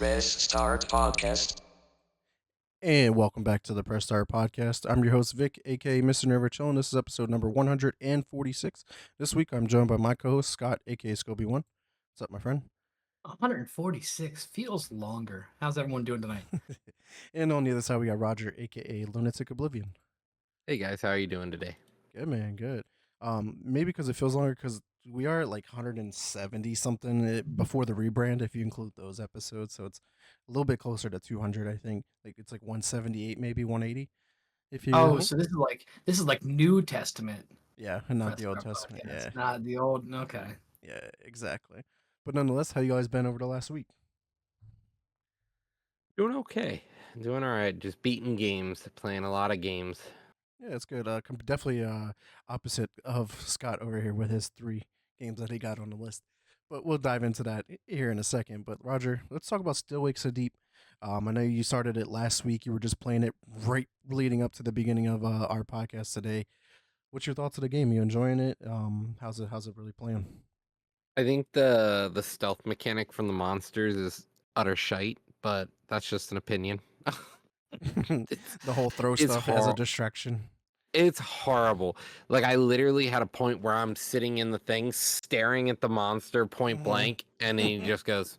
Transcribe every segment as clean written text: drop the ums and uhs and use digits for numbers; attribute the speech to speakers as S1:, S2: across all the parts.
S1: Press Start Podcast.
S2: And welcome back to the Press Start Podcast. I'm your host, Vic, aka Mr. Never Chillin'. This is episode number 146. This week, I'm joined by my co host, Scott, aka Scobie1. What's up, my friend?
S3: 146 feels longer. How's everyone doing tonight?
S2: And on the other side, we got Roger, aka Lunatic Oblivion.
S4: Hey guys, how are you doing today?
S2: Good, man, good. Maybe because it feels longer because we are at like 170 something before the rebrand, if you include those episodes. So it's a little bit closer to 200, I think. Like it's like 178, maybe 180. If you
S3: Oh, so this is like New Testament.
S2: Yeah, and not
S3: Press
S2: the Old
S3: Start
S2: Testament.
S3: podcast,
S2: Yeah.
S3: not the old. Okay.
S2: Yeah, exactly. But nonetheless, how you guys been over the last week?
S4: Doing okay. Doing all right. Just beating games, playing a lot of games.
S2: Yeah, it's good. Definitely opposite of Scott over here with his 3 games that he got on the list. But we'll dive into that here in a second. But Roger, let's talk about Still Wake So Deep. I know you started it last week. You were just playing it right leading up to the beginning of our podcast today. What's your thoughts of the game? You enjoying it? How's it really playing?
S4: I think the stealth mechanic from the monsters is utter shite, but that's just an opinion.
S2: The whole throw
S4: It's
S2: stuff as a
S4: hor-
S2: distraction.
S4: It's horrible. Like I literally had a point where I'm sitting in the thing staring at the monster point blank, and he just goes.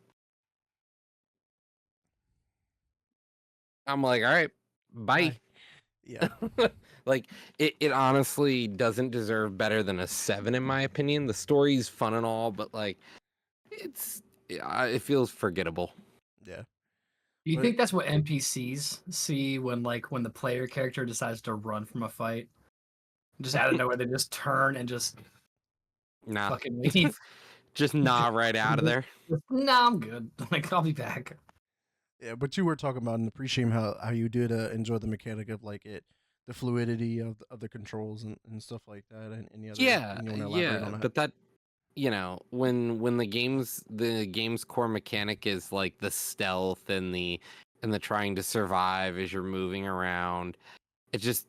S4: I'm like, all right, bye.
S2: Yeah.
S4: Like it honestly doesn't deserve better than a 7 in my opinion. The story's fun and all, but like it feels forgettable.
S2: Yeah.
S3: Do you
S2: But-
S3: think that's what NPCs see when the player character decides to run from a fight? Just out of nowhere, they just turn and just
S4: Nah,
S3: fucking leave.
S4: just not right out of there.
S3: Nah, I'm good. Like I'll be back.
S2: Yeah, but you were talking about and appreciating how you did enjoy the mechanic of like the fluidity of the controls and stuff like that, and any other.
S4: Yeah,
S2: and you want to elaborate
S4: yeah,
S2: on that?
S4: but that when the game's core mechanic is like the stealth and the trying to survive as you're moving around, it just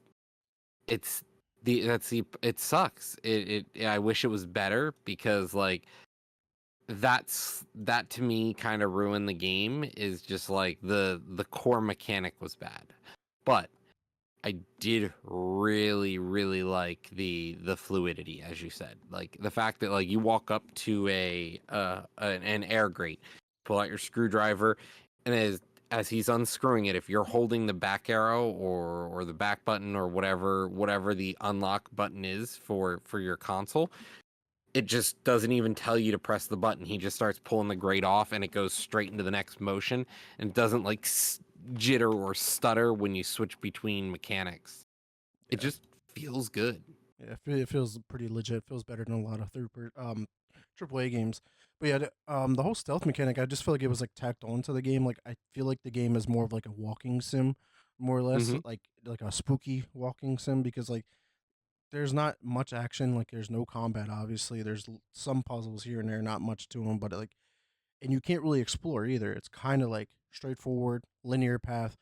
S4: it's it sucks. I wish it was better because like that to me kind of ruined the game. Is just like the core mechanic was bad, but I did really like the fluidity, as you said, like the fact that like you walk up to an air grate, pull out your screwdriver, and as he's unscrewing it, if you're holding the back arrow or the back button or whatever the unlock button is for your console, it just doesn't even tell you to press the button. He just starts pulling the grate off, and it goes straight into the next motion, and it doesn't like jitter or stutter when you switch between mechanics. It just feels good.
S2: Yeah, it feels pretty legit. It feels better than a lot of AAA games. But yeah, the whole stealth mechanic, I just feel like it was like tacked onto the game. Like I feel like the game is more of like a walking sim, more or less
S4: Mhm.
S2: like a spooky walking sim because like there's not much action. Like there's no combat. Obviously, there's some puzzles here and there, not much to them, but like and you can't really explore either. It's kind of like straightforward linear path.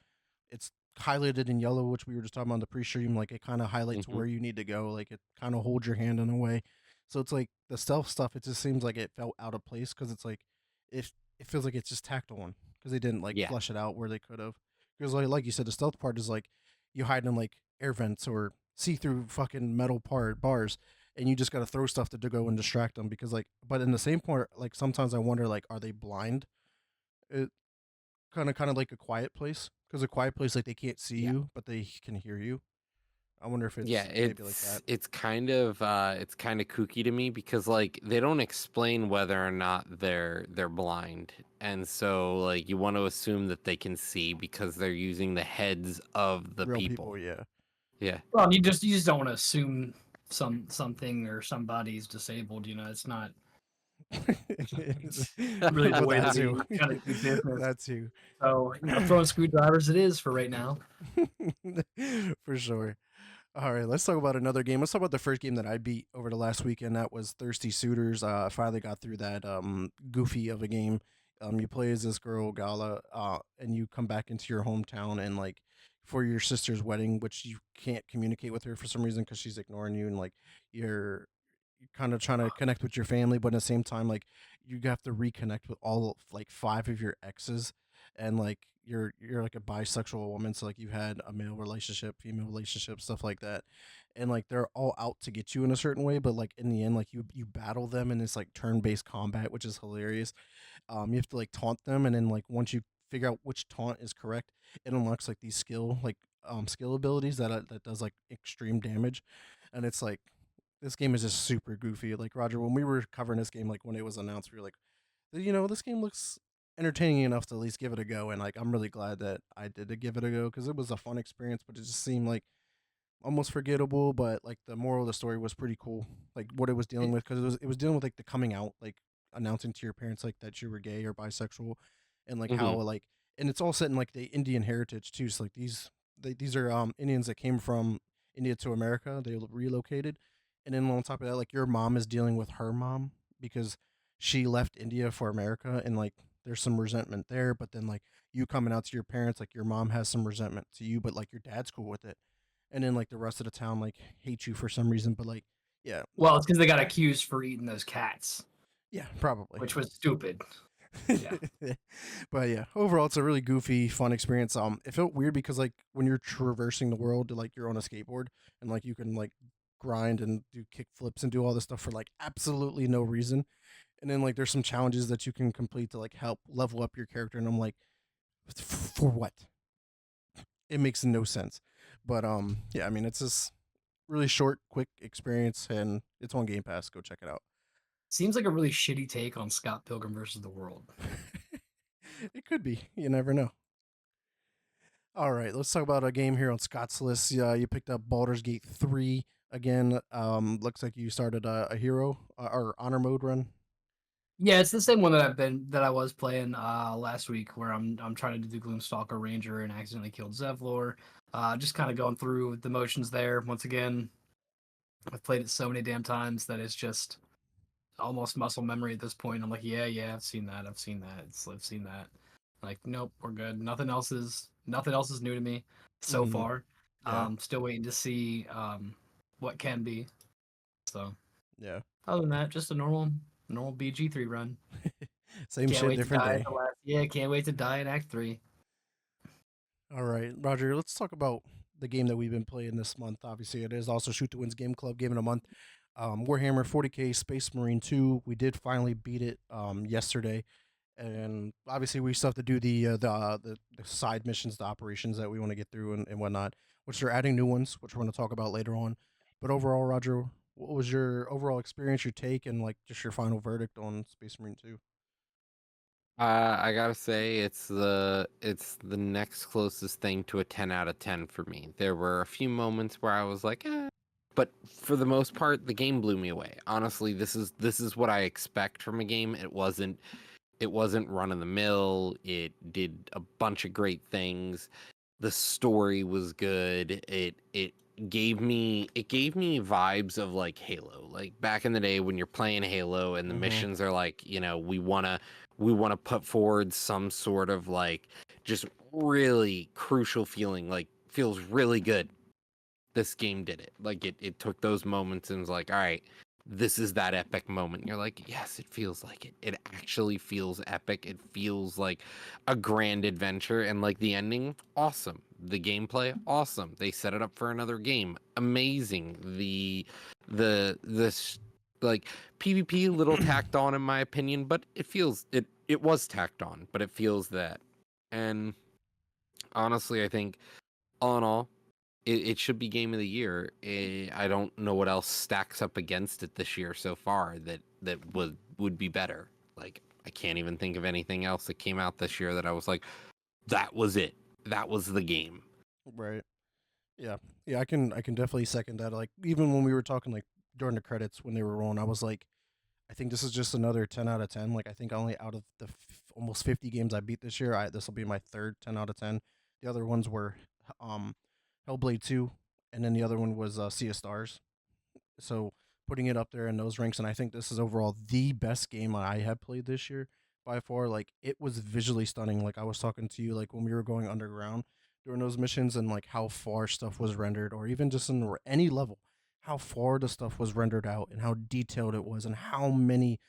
S2: It's highlighted in yellow, which we were just talking about in the pre-stream. Like it kind of highlights
S4: Mhm.
S2: where you need to go. Like it kind of holds your hand in a way. So it's like the stealth stuff. It just seems like it felt out of place because it's like it feels like it's just tacked on because they didn't like
S4: Yeah.
S2: flesh it out where they could have. Because like you said, the stealth part is like you hide in like air vents or see through fucking metal bars, and you just got to throw stuff to go and distract them because like. But in the same point, like sometimes I wonder like are they blind? It kind of like a quiet place because a quiet place like they can't see
S4: Yeah.
S2: you but they can hear you. I wonder if it's
S4: Yeah,
S2: maybe like that.
S4: it's kind of kooky to me because like they don't explain whether or not they're blind. And so like you want to assume that they can see because they're using the heads of the
S2: Real
S4: people.
S2: yeah.
S4: Yeah.
S3: Well, you just don't want to assume something or somebody's disabled. It's not really the
S2: Well,
S3: way
S2: that
S3: that
S2: too.
S3: we kind of do business.
S2: That too.
S3: So throwing screwdrivers it is for right now.
S2: For sure. All right, let's talk about another game. Let's talk about the first game that I beat over the last weekend. That was Thirsty Suitors. I finally got through that goofy of a game. You play as this girl Gala, and you come back into your hometown and like for your sister's wedding, which you can't communicate with her for some reason because she's ignoring you, and like you're kind of trying to connect with your family, but at the same time, like you have to reconnect with all like 5 of your exes, and like you're like a bisexual woman, so like you had a male relationship, female relationship, stuff like that, and like they're all out to get you in a certain way, but like in the end, like you battle them in this like turn based combat, which is hilarious. You have to like taunt them, and then like once you figure out which taunt is correct, it unlocks like these skill abilities that does like extreme damage, and it's like this game is just super goofy. Like Roger, when we were covering this game, like when it was announced, we were like, this game looks entertaining enough to at least give it a go, and like I'm really glad that I did give it a go because it was a fun experience, but it just seemed like almost forgettable, but like the moral of the story was pretty cool. Like what it was dealing
S3: It,
S2: with, because it was dealing with like the coming out, like announcing to your parents like that you were gay or bisexual, and like how
S4: Hmm.
S2: like and it's all set in like the Indian heritage too. So like these are Indians that came from India to America. They relocated, and then on top of that, like your mom is dealing with her mom because she left India for America, and like there's some resentment there. But then like you coming out to your parents, like your mom has some resentment to you, but like your dad's cool with it, and then like the rest of the town like hates you for some reason. But like, yeah,
S3: well, it's because they got accused for eating those cats,
S2: yeah, probably.
S3: which was stupid. Yeah.
S2: But yeah, overall, it's a really goofy, fun experience. It felt weird because like when you're traversing the world, like you're on a skateboard and like you can like grind and do kick flips and do all this stuff for like absolutely no reason. And then like there's some challenges that you can complete to like help level up your character, and I'm like, for what? It makes no sense. But yeah, I mean, it's just really short, quick experience, and it's on Game Pass. Go check it out.
S3: Seems like a really shitty take on Scott Pilgrim versus the World.
S2: It could be. You never know. All right, let's talk about a game here on Scott's list. You picked up Baldur's Gate 3 again. Looks like you started a hero or honor mode run.
S3: Yeah, it's the same one that I was playing last week, where I'm trying to do the Gloomstalker Ranger and accidentally killed Zevlor. Just kind of going through the motions there. Once again, I've played it so many damn times that it's just almost muscle memory at this point. I'm like, yeah, I've seen that, I've seen that. Like, nope, we're good. Nothing else is new to me so
S2: Mm-hmm.
S3: far.
S2: Yeah,
S3: Still waiting to see what can be. So
S2: yeah.
S3: other than that, just a normal BG3 run.
S2: Same
S3: Can't
S2: shit,
S3: wait to
S2: different
S3: die at
S2: day.
S3: the last. Yeah, can't wait to die in Act 3.
S2: All right, Roger, let's talk about the game that we've been playing this month. Obviously, it is also Shoot to Wins Game Club Game in a Month. Warhammer 40K Space Marine 2. We did finally beat it yesterday, and obviously we still have to do the side missions, the operations that we want to get through and whatnot, which they're adding new ones, which we're going to talk about later on. But overall, Roger, what was your overall experience, your take, and like just your final verdict on Space Marine 2?
S4: I gotta say it's the next closest thing to a 10 out of 10 for me. There were a few moments where I was like, but for the most part, the game blew me away. Honestly, this is what I expect from a game. It wasn't run of the mill. It did a bunch of great things. The story was good. It gave me vibes of like Halo. Like back in the day when you're playing Halo and the
S2: Mm-hmm.
S4: missions are like, we want to put forward some sort of like just really crucial feeling, like feels really good. This game did it. Like it took those moments and was like, all right, this is that epic moment. You're like, yes, it feels like it. It actually feels epic. It feels like a grand adventure. And like the ending, awesome. The gameplay, awesome. They set it up for another game. Amazing. This like PvP a little tacked on in my opinion, but it was tacked on, but it feels that. And honestly, I think all in all, it should be game of the year. I don't know what else stacks up against it this year so far that would be better. Like I can't even think of anything else that came out this year that I was like, that was it. That was the game.
S2: Right. Yeah. Yeah, I can definitely second that. Like even when we were talking like during the credits when they were rolling, I was like, I think this is just another 10 out of 10. Like I think only out of the almost 50 games I beat this year, I this will be my third 10 out of 10. The other ones were um Hellblade 2, and then the other one was Sea of Stars. So putting it up there in those ranks, and I think this is overall the best game I have played this year by far. Like it was visually stunning. Like I was talking to you like when we were going underground during those missions, and like how far stuff was rendered, or even just in any level, how far the stuff was rendered out, and how detailed it was, and how many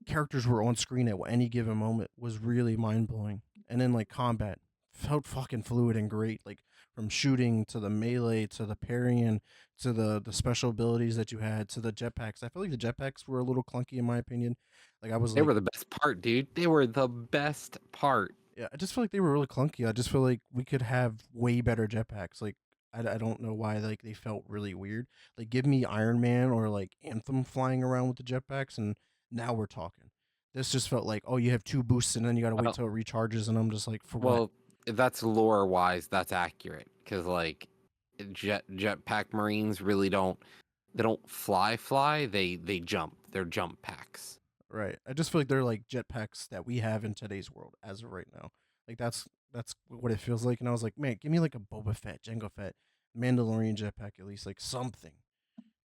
S2: characters were on screen at any given moment was really mind blowing. and then like combat felt fucking fluid and great. Like from shooting to the melee to the parrying to the special abilities that you had to the jetpacks. I feel like the jetpacks were a little clunky in my opinion. Like I was
S4: They
S2: like,
S4: were the best part, dude. They were the best part.
S2: yeah, I just feel like they were really clunky. I just feel like we could have way better jetpacks. Like I don't know why like they felt really weird. Like give me Iron Man or like Anthem flying around with the jetpacks, and now we're talking. This just felt like, oh, you have two boosts and then you gotta wait
S4: Well,
S2: till it recharges, and I'm just like, for what?
S4: well, that's lore wise, that's accurate because like jetpack marines really don't fly. They jump. They're jump packs.
S2: Right. I just feel like they're like jetpacks that we have in today's world as of right now. Like that's what it feels like. And I was like, man, give me like a Boba Fett, Jango Fett, Mandalorian jetpack at least, like something.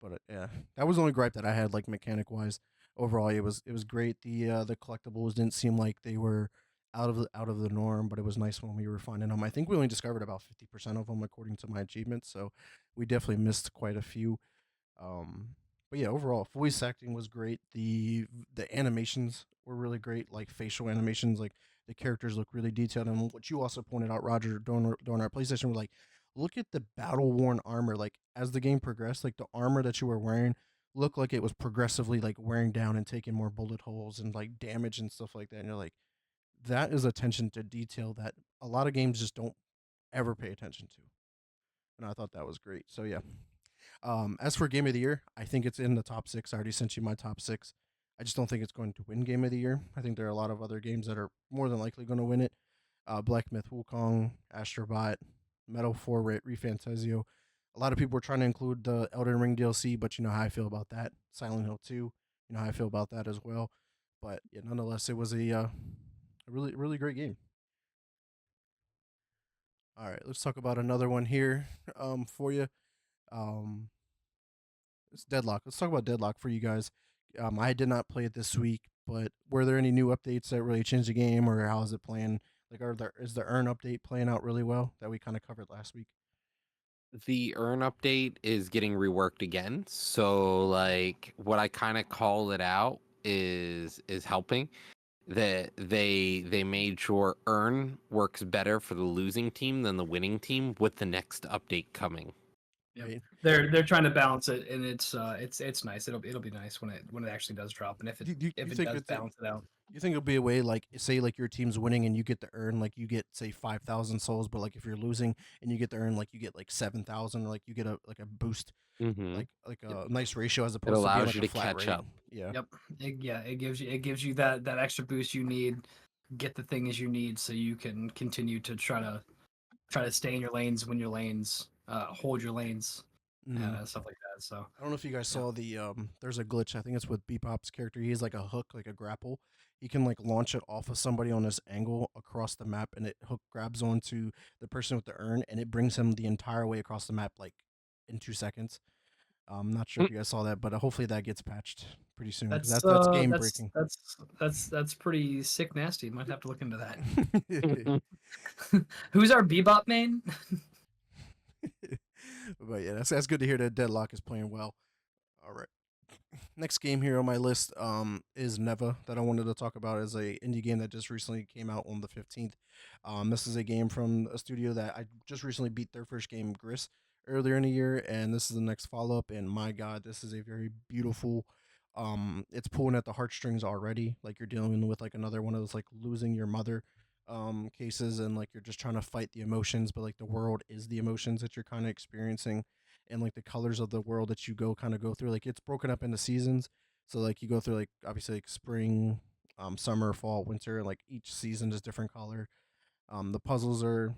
S2: But yeah, that was the only gripe that I had, like mechanic wise. Overall, it was great. The collectibles didn't seem like they were out of the norm, but it was nice when we were finding them. I think we only discovered about 50% of them according to my achievements, so we definitely missed quite a few. Um, but yeah, overall, voice acting was great. The animations were really great, like facial animations, like the characters look really detailed. And what you also pointed out, Roger, during our PlayStation, was like, look at the battle worn armor. Like as the game progressed, like the armor that you were wearing looked like it was progressively like wearing down and taking more bullet holes and like damage and stuff like that. And you're like, that is attention to detail that a lot of games just don't ever pay attention to. And I thought that was great. So yeah, as for game of the year, I think it's in the top six. I already sent you my top six. I just don't think it's going to win game of the year. I think there are a lot of other games that are more than likely going to win it. Black Myth Wukong, Astrobot, Metal 4 Refantasio. A lot of people were trying to include the Elden Ring DLC, but you know how I feel about that. Silent Hill 2, you know how I feel about that as well. But yeah, nonetheless, it was a really, really great game. All right, let's talk about another one here for you. Um, It's Deadlock. Let's talk about Deadlock for you guys. I did not play it this week, but were there any new updates that really changed the game, or how is it playing? Like, is the earn update playing out really well that we kind of covered last week?
S4: The earn update is getting reworked again. So like what I kind of call it out is helping. That they made sure earn works better for the losing team than the winning team with the next update coming.
S3: Yep.
S2: Right?
S3: They're trying to balance it, and it's nice. It'll be nice when it actually does drop, and if it
S2: You
S3: if it
S2: think
S3: does balance it out.
S2: you think it'll be a way, like, say like your team's winning and you get to earn, like, you get say 5,000 souls, but like if you're losing and you get to earn, like, you get like 7,000, or like you get a boost,
S4: Mm-hmm.
S2: like
S3: Yep.
S2: a nice ratio as
S4: It
S2: opposed to being
S4: allows
S2: like
S4: you
S2: a
S4: to
S2: flat
S4: catch
S2: rate.
S4: up.
S2: Yeah.
S3: Yep. It gives you that extra boost you need, get the things you need, so you can continue to try to stay in your lanes, win your lanes, hold your lanes,
S2: Mhm.
S3: stuff like that. So
S2: I don't know if you guys
S3: yeah.
S2: saw there's a glitch. I think it's with Bebop's character. He has like a hook, like a grapple. He can like launch it off of somebody on this angle across the map, and it hook grabs onto the person with the urn, and it brings him the entire way across the map, like in 2 seconds. I'm not sure if you guys saw that, but hopefully that gets patched pretty soon because
S3: That's
S2: that's game
S3: that's
S2: breaking.
S3: that's that's pretty sick nasty. Might have to look into that.
S4: Mm.
S3: Who's our Bebop main?
S2: But yeah, that's good to hear that Deadlock is playing well. All right. Next game here on my list is Neva, that I wanted to talk about as a indie game that just recently came out on the 15th. This is a game from a studio that I just recently beat their first game, Gris, earlier in the year, and this is the next follow up. And my God, this is a very beautiful. It's pulling at the heartstrings already. Like you're dealing with like another one of those like losing your mother cases, and like you're just trying to fight the emotions, but like the world is the emotions that you're kind of experiencing, and like the colors of the world that you go through. Like it's broken up into seasons. So like you go through like obviously like spring, summer, fall, winter, and like each season is different color. The puzzles are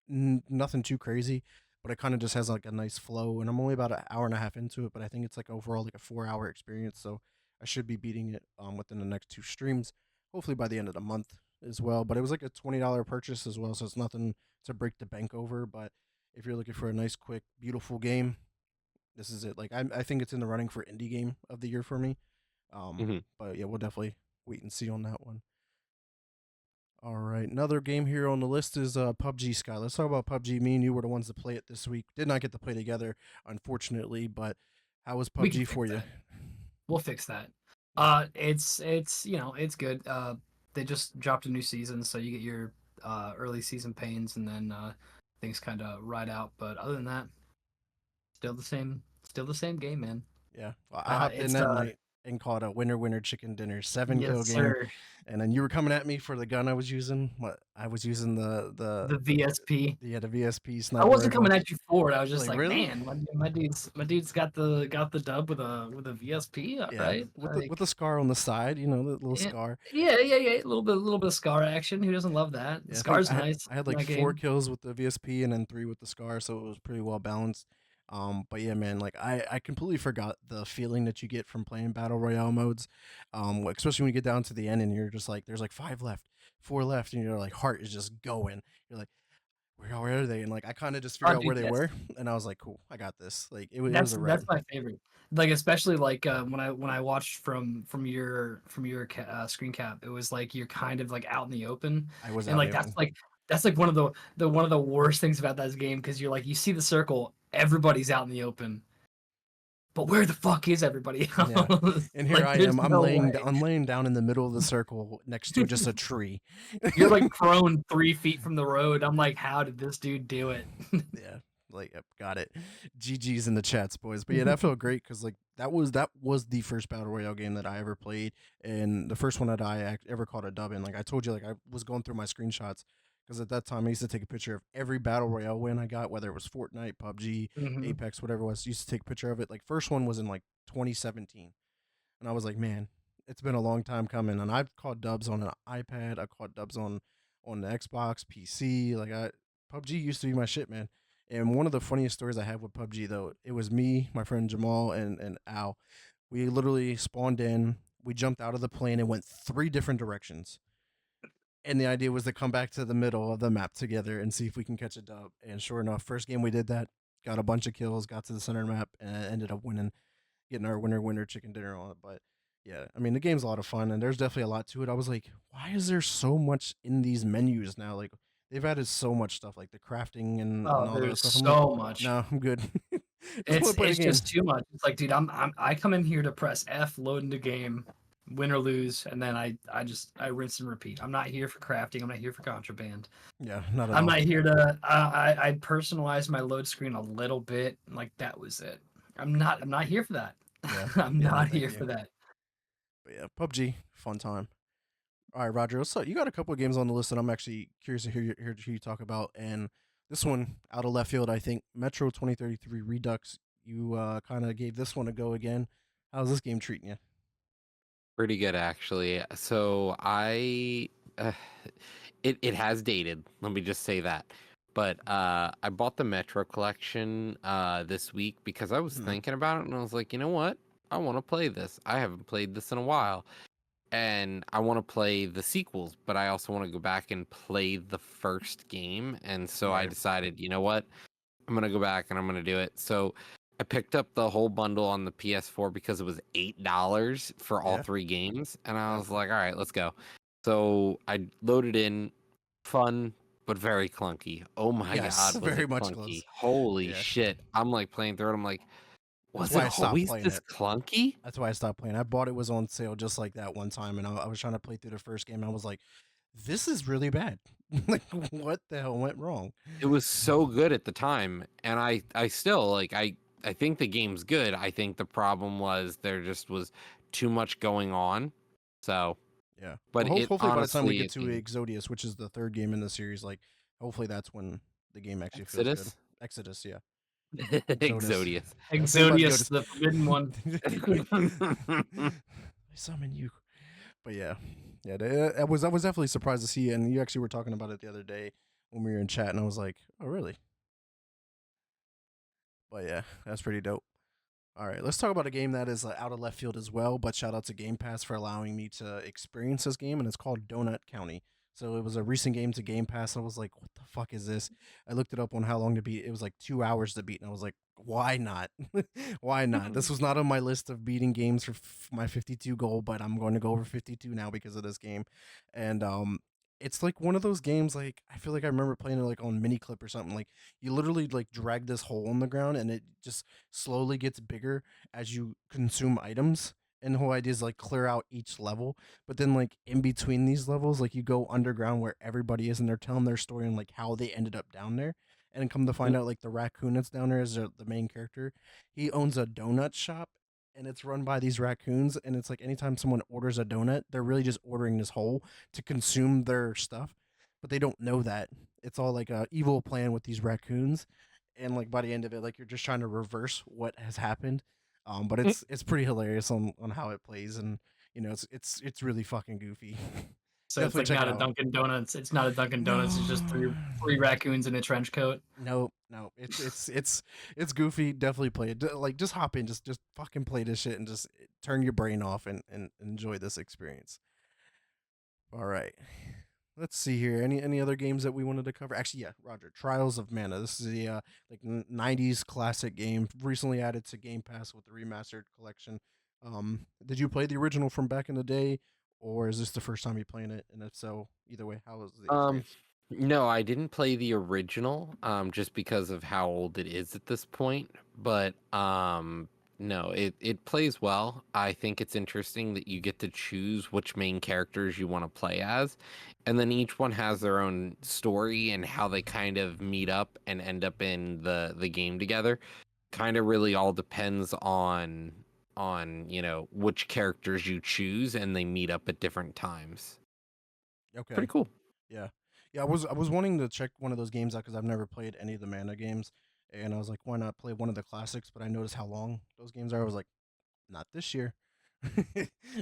S2: nothing too crazy, but it kind of just has like a nice flow. And I'm only about an hour and a half into it, but I think it's like overall like a 4 hour experience. So I should be beating it within the next two streams, hopefully by the end of the month as well. But it was like a $20 purchase as well, so it's nothing to break the bank over. But if you're looking for a nice, quick, beautiful game, this is it. Like I think it's in the running for indie game of the year for me.
S4: Mhm.
S2: But yeah, we'll definitely wait and see on that one. All right, another game here on the list is PUBG. Sky. Let's talk about PUBG. Me and you were the ones to play it this week. Did not get to play together, unfortunately. But how was
S3: We can
S2: PUBG
S3: fix
S2: for you?
S3: that. We'll fix that. It's it's good. they just dropped a new season, so you get your early season pains, and then things kind of ride out. But other than that, still the same game, man.
S2: Yeah, well, I hopped in
S3: It's
S2: that night and caught a winner winner chicken dinner 7 kill
S3: yes,
S2: game,
S3: sir.
S2: and then you were coming at me for the gun I was using. What I was using
S3: The VSP.
S2: the VSP
S3: I
S2: sniper
S3: wasn't
S2: rifle.
S3: coming at you for it. I was just
S2: Like
S3: like,
S2: really?
S3: man, my dude's got the dub with a VSP. All
S2: Yeah,
S3: right,
S2: with the scar on the side, the little
S3: yeah,
S2: scar.
S3: yeah. A little bit of Scar action. Who doesn't love that? The
S2: Yeah, I think
S3: Scar's nice
S2: I had
S3: in
S2: like
S3: that
S2: 4
S3: game.
S2: kills with the VSP and then 3 with the scar, so it was pretty well balanced. But yeah, man, like I completely forgot the feeling that you get from playing battle royale modes. Especially when you get down to the end and you're just like, there's like 5 left, 4 left, and your like heart is just going. You're like, where are they? And like I kind of just
S3: Oh,
S2: figured out where
S3: dude,
S2: they
S3: yes.
S2: were, and I was like, cool, I got this. Like it was
S3: That's
S2: a
S3: that's
S2: wrap.
S3: my favorite. Like especially like when I watched from your screen cap, it was like you're kind of like out in the open,
S2: I was
S3: and
S2: out in
S3: like
S2: the open.
S3: that's like one of the worst things about that game because you're like you see the circle, everybody's out in the open, but where the fuck is everybody
S2: Yeah.
S3: else?
S2: And here
S3: Like
S2: I
S3: there's
S2: am.
S3: no way.
S2: I'm laying down in the middle of the circle next to just a tree.
S3: You're like prone 3 feet from the road. I'm like, how did this dude do it?
S2: Yeah, like yep, got it. GG's in the chats, boys. But yeah, that felt great because like that was the first battle royale game that I ever played, and the first one that I ever caught a dub in. Like I told you, like I was going through my screenshots because at that time I used to take a picture of every battle royale win I got, whether it was Fortnite, PUBG,
S3: Hmm.
S2: Apex, whatever it was. Used to take a picture of it. Like first one was in like 2017, and I was like, man, it's been a long time coming. And I've caught dubs on an iPad. I caught dubs on the Xbox, PC. Like PUBG used to be my shit, man. And one of the funniest stories I have with PUBG though, it was me, my friend Jamal, and Al. We literally spawned in. We jumped out of the plane and went 3 different directions. And the idea was to come back to the middle of the map together and see if we can catch a dub. And sure enough, first game we did that, got a bunch of kills, got to the center of the map, and ended up winning, getting our winner chicken dinner on it. But yeah, I mean the game's a lot of fun, and there's definitely a lot to it. I was like, why is there so much in these menus now? Like they've added so much stuff, like the crafting and
S3: Oh,
S2: all that
S3: there's
S2: stuff. I'm like,
S3: so much.
S2: no, I'm good. Just want to play the
S3: It's
S2: game.
S3: just too much. It's like, dude, I come in here to press F, load into game, win or lose, and then I rinse and repeat. I'm not here for crafting. I'm not here for contraband.
S2: Yeah, not at
S3: I'm
S2: all.
S3: not here to. I personalize my load screen a little bit. Like that was it. I'm not here for that.
S2: Yeah,
S3: I'm
S2: yeah, no,
S3: not
S2: thank
S3: here
S2: you.
S3: for that.
S2: But yeah, PUBG, fun time. All right, Roger. So you got a couple of games on the list that I'm actually curious to hear you talk about, and this one out of left field, I think Metro 2033 Redux. You kind of gave this one a go again. How's this game treating you?
S4: Pretty good actually. So uh, it has dated. Let me just say that. But I bought the Metro collection this week because I was
S2: Hmm.
S4: thinking about it and I was like, you know what? I want to play this. I haven't played this in a while. And I want to play the sequels, but I also want to go back and play the first game. And so I
S2: Right.
S4: decided, you know what? I'm gonna go back and I'm gonna do it. So I picked up the whole bundle on the PS4 because it was $8 for all
S2: Yeah.
S4: 3 games, and I
S2: Yeah.
S4: was like, all right, let's go. So I loaded in, fun but very clunky. Oh my
S2: Yes.
S4: god, was
S2: Very
S4: it
S2: much
S4: clunky?
S2: close.
S4: Holy
S2: Yeah.
S4: shit! I'm like playing through it. I'm like,
S2: That's
S4: was it
S2: why I stopped
S4: always
S2: playing
S4: this
S2: it.
S4: clunky?
S2: That's why I stopped playing. I bought it was on sale just like that one time, and I was trying to play through the first game. And I was like, this is really bad. Like, what the hell went wrong?
S4: It was so good at the time, and I still like I think the game's good. I think the problem was there just was too much going on. So,
S2: Yeah.
S4: but
S2: Well,
S4: it
S2: hopefully by the time we
S4: honestly
S2: get
S4: it
S2: to
S4: can
S2: Exodius, which is the third game in the series, like hopefully that's when the game actually feels good.
S4: Exodus,
S2: Exodus, yeah. Exodus.
S4: Exodius.
S2: Yeah, think about
S3: Exodius, the forbidden one.
S2: I summon you. But yeah, yeah. I was definitely surprised to see, and you actually were talking about it the other day when we were in chat, and I was like, oh really? But yeah, that's pretty dope. All right, let's talk about a game that is out of left field as well. But shout out to Game Pass for allowing me to experience this game, and it's called Donut County. So it was a recent game to Game Pass. And I was like, "What the fuck is this?" I looked it up on how long to beat. It was like 2 hours to beat, and I was like, "Why not? Why not?" This was not on my list of beating games for my 52 goal, but I'm going to go over 52 now because of this game, and it's like one of those games. Like I feel like I remember playing it like on mini clip or something. Like you literally like drag this hole in the ground, and it just slowly gets bigger as you consume items. And the whole idea is like clear out each level, but then like in between these levels, like you go underground where everybody is, and they're telling their story and like how they ended up down there. And then come to find out, like the raccoon that's down there is the main character. He owns a donut shop, and it's run by these raccoons. And it's like anytime someone orders a donut, they're really just ordering this whole to consume their stuff, but they don't know that it's all like a evil plan with these raccoons. And like by the end of it, like you're just trying to reverse what has happened. But it's pretty hilarious on how it plays, and it's really fucking goofy.
S3: So it's
S2: Definitely
S3: like
S2: check
S3: not
S2: it
S3: a
S2: out.
S3: Dunkin' Donuts. It's not a Dunkin' Donuts. It's just
S2: No.
S3: three raccoons in a trench coat.
S2: No. It's goofy. Definitely play it. Like just hop in, just fucking play this shit, and just turn your brain off and enjoy this experience. All right. Let's see here. Any other games that we wanted to cover? Actually, yeah, Roger. Trials of Mana. This is the like '90s classic game, recently added to Game Pass with the remastered collection. Did you play the original from back in the day, or is this the first time you playing it? And if so, either way, how was the
S4: Um,
S2: experience?
S4: no, I didn't play the original, just because of how old it is at this point. But no, it plays well. I think it's interesting that you get to choose which main characters you want to play as, and then each one has their own story and how they kind of meet up and end up in the game together. Kind of really all depends on which characters you choose, and they meet up at different times.
S2: Okay.
S4: Pretty cool.
S2: Yeah, yeah. I was wanting to check one of those games out because I've never played any of the Mana games, and I was like, why not play one of the classics? But I noticed how long those games are. I was like, not this year.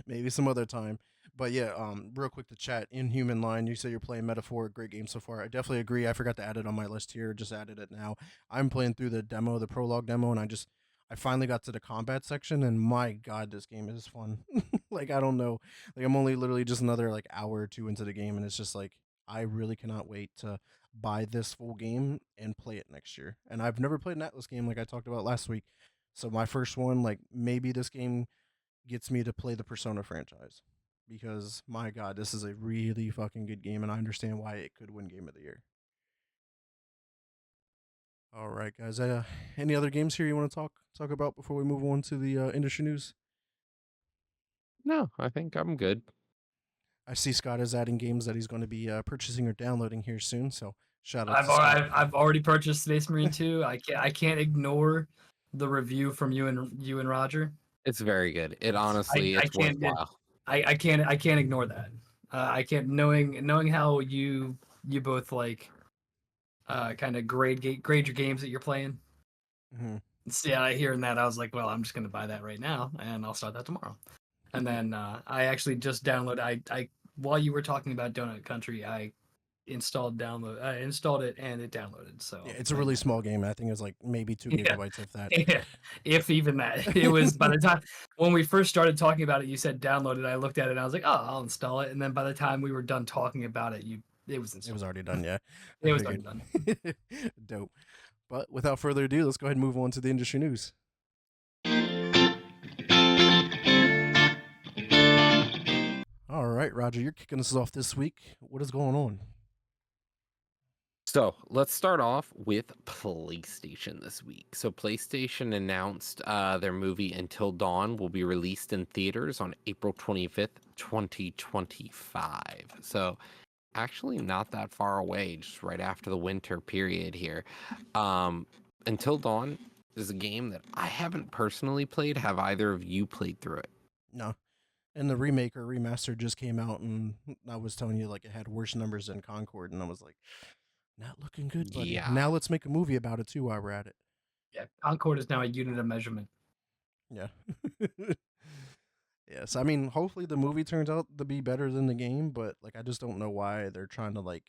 S2: Maybe some other time. But yeah, real quick to chat. Inhuman Line, you say you're playing Metaphor, great game so far. I definitely agree. I forgot to add it on my list here. Just added it now. I'm playing through the demo, the prologue demo, and I finally got to the combat section, and my god, this game is fun. Like I don't know, like I'm only literally just another like hour or two into the game, and it's just like I really cannot wait to buy this full game and play it next year. And I've never played an Atlas game like I talked about last week. So my first one, like maybe this game gets me to play the Persona franchise because my god, this is a really fucking good game, and I understand why it could win Game of the Year. All right, guys. Any other games here you want to talk about before we move on to the industry news?
S4: No, I think I'm good.
S2: I see Scott is adding games that he's going to be purchasing or downloading here soon. So shout out
S3: I've
S2: to Scott.
S3: I've already purchased Space Marine 2. I can't ignore the review from you and Roger.
S4: It's very good. It
S3: I,
S4: honestly,
S3: I
S4: it's
S3: can't
S4: worthwhile.
S3: I can't ignore that. I can't knowing how you both like kind of grade your games that you're playing.
S2: Hmm.
S3: So, yeah, hearing that I was like, well, I'm just gonna buy that right now and I'll start that tomorrow. And then I actually just downloaded. I while you were talking about Donut Country, I installed it and it downloaded. So
S2: Yeah, it's a
S3: and
S2: really small game. I think it's like maybe 2 gigabytes, if that.
S3: yeah, if even that. It was by the time when we first started talking about it, you said download it. I looked at it and I was like, oh, I'll install it. And then by the time we were done talking about it, it was
S2: It was
S3: installed.
S2: already done. Yeah, I
S3: It was already
S2: figured.
S3: done.
S2: Dope. But without further ado, let's go ahead and move on to the industry news. All right, Roger, you're kicking us off this week. What is going on?
S4: So let's start off with PlayStation this week. So PlayStation announced their movie Until Dawn will be released in theaters on April 25th, 2025. So actually not that far away, just right after the winter period here. Until Dawn is a game that I haven't personally played. Have either of you played through it?
S2: No. And the remake or remaster just came out, and I was telling you like it had worse numbers than Concord, and I was like, not looking good, buddy.
S4: Yeah.
S2: Now let's make a movie about it too while we're at it.
S3: Yeah, Concord is now a unit of measurement.
S2: Yeah. Yes, I mean, hopefully the movie turns out to be better than the game, but like I just don't know why they're trying to like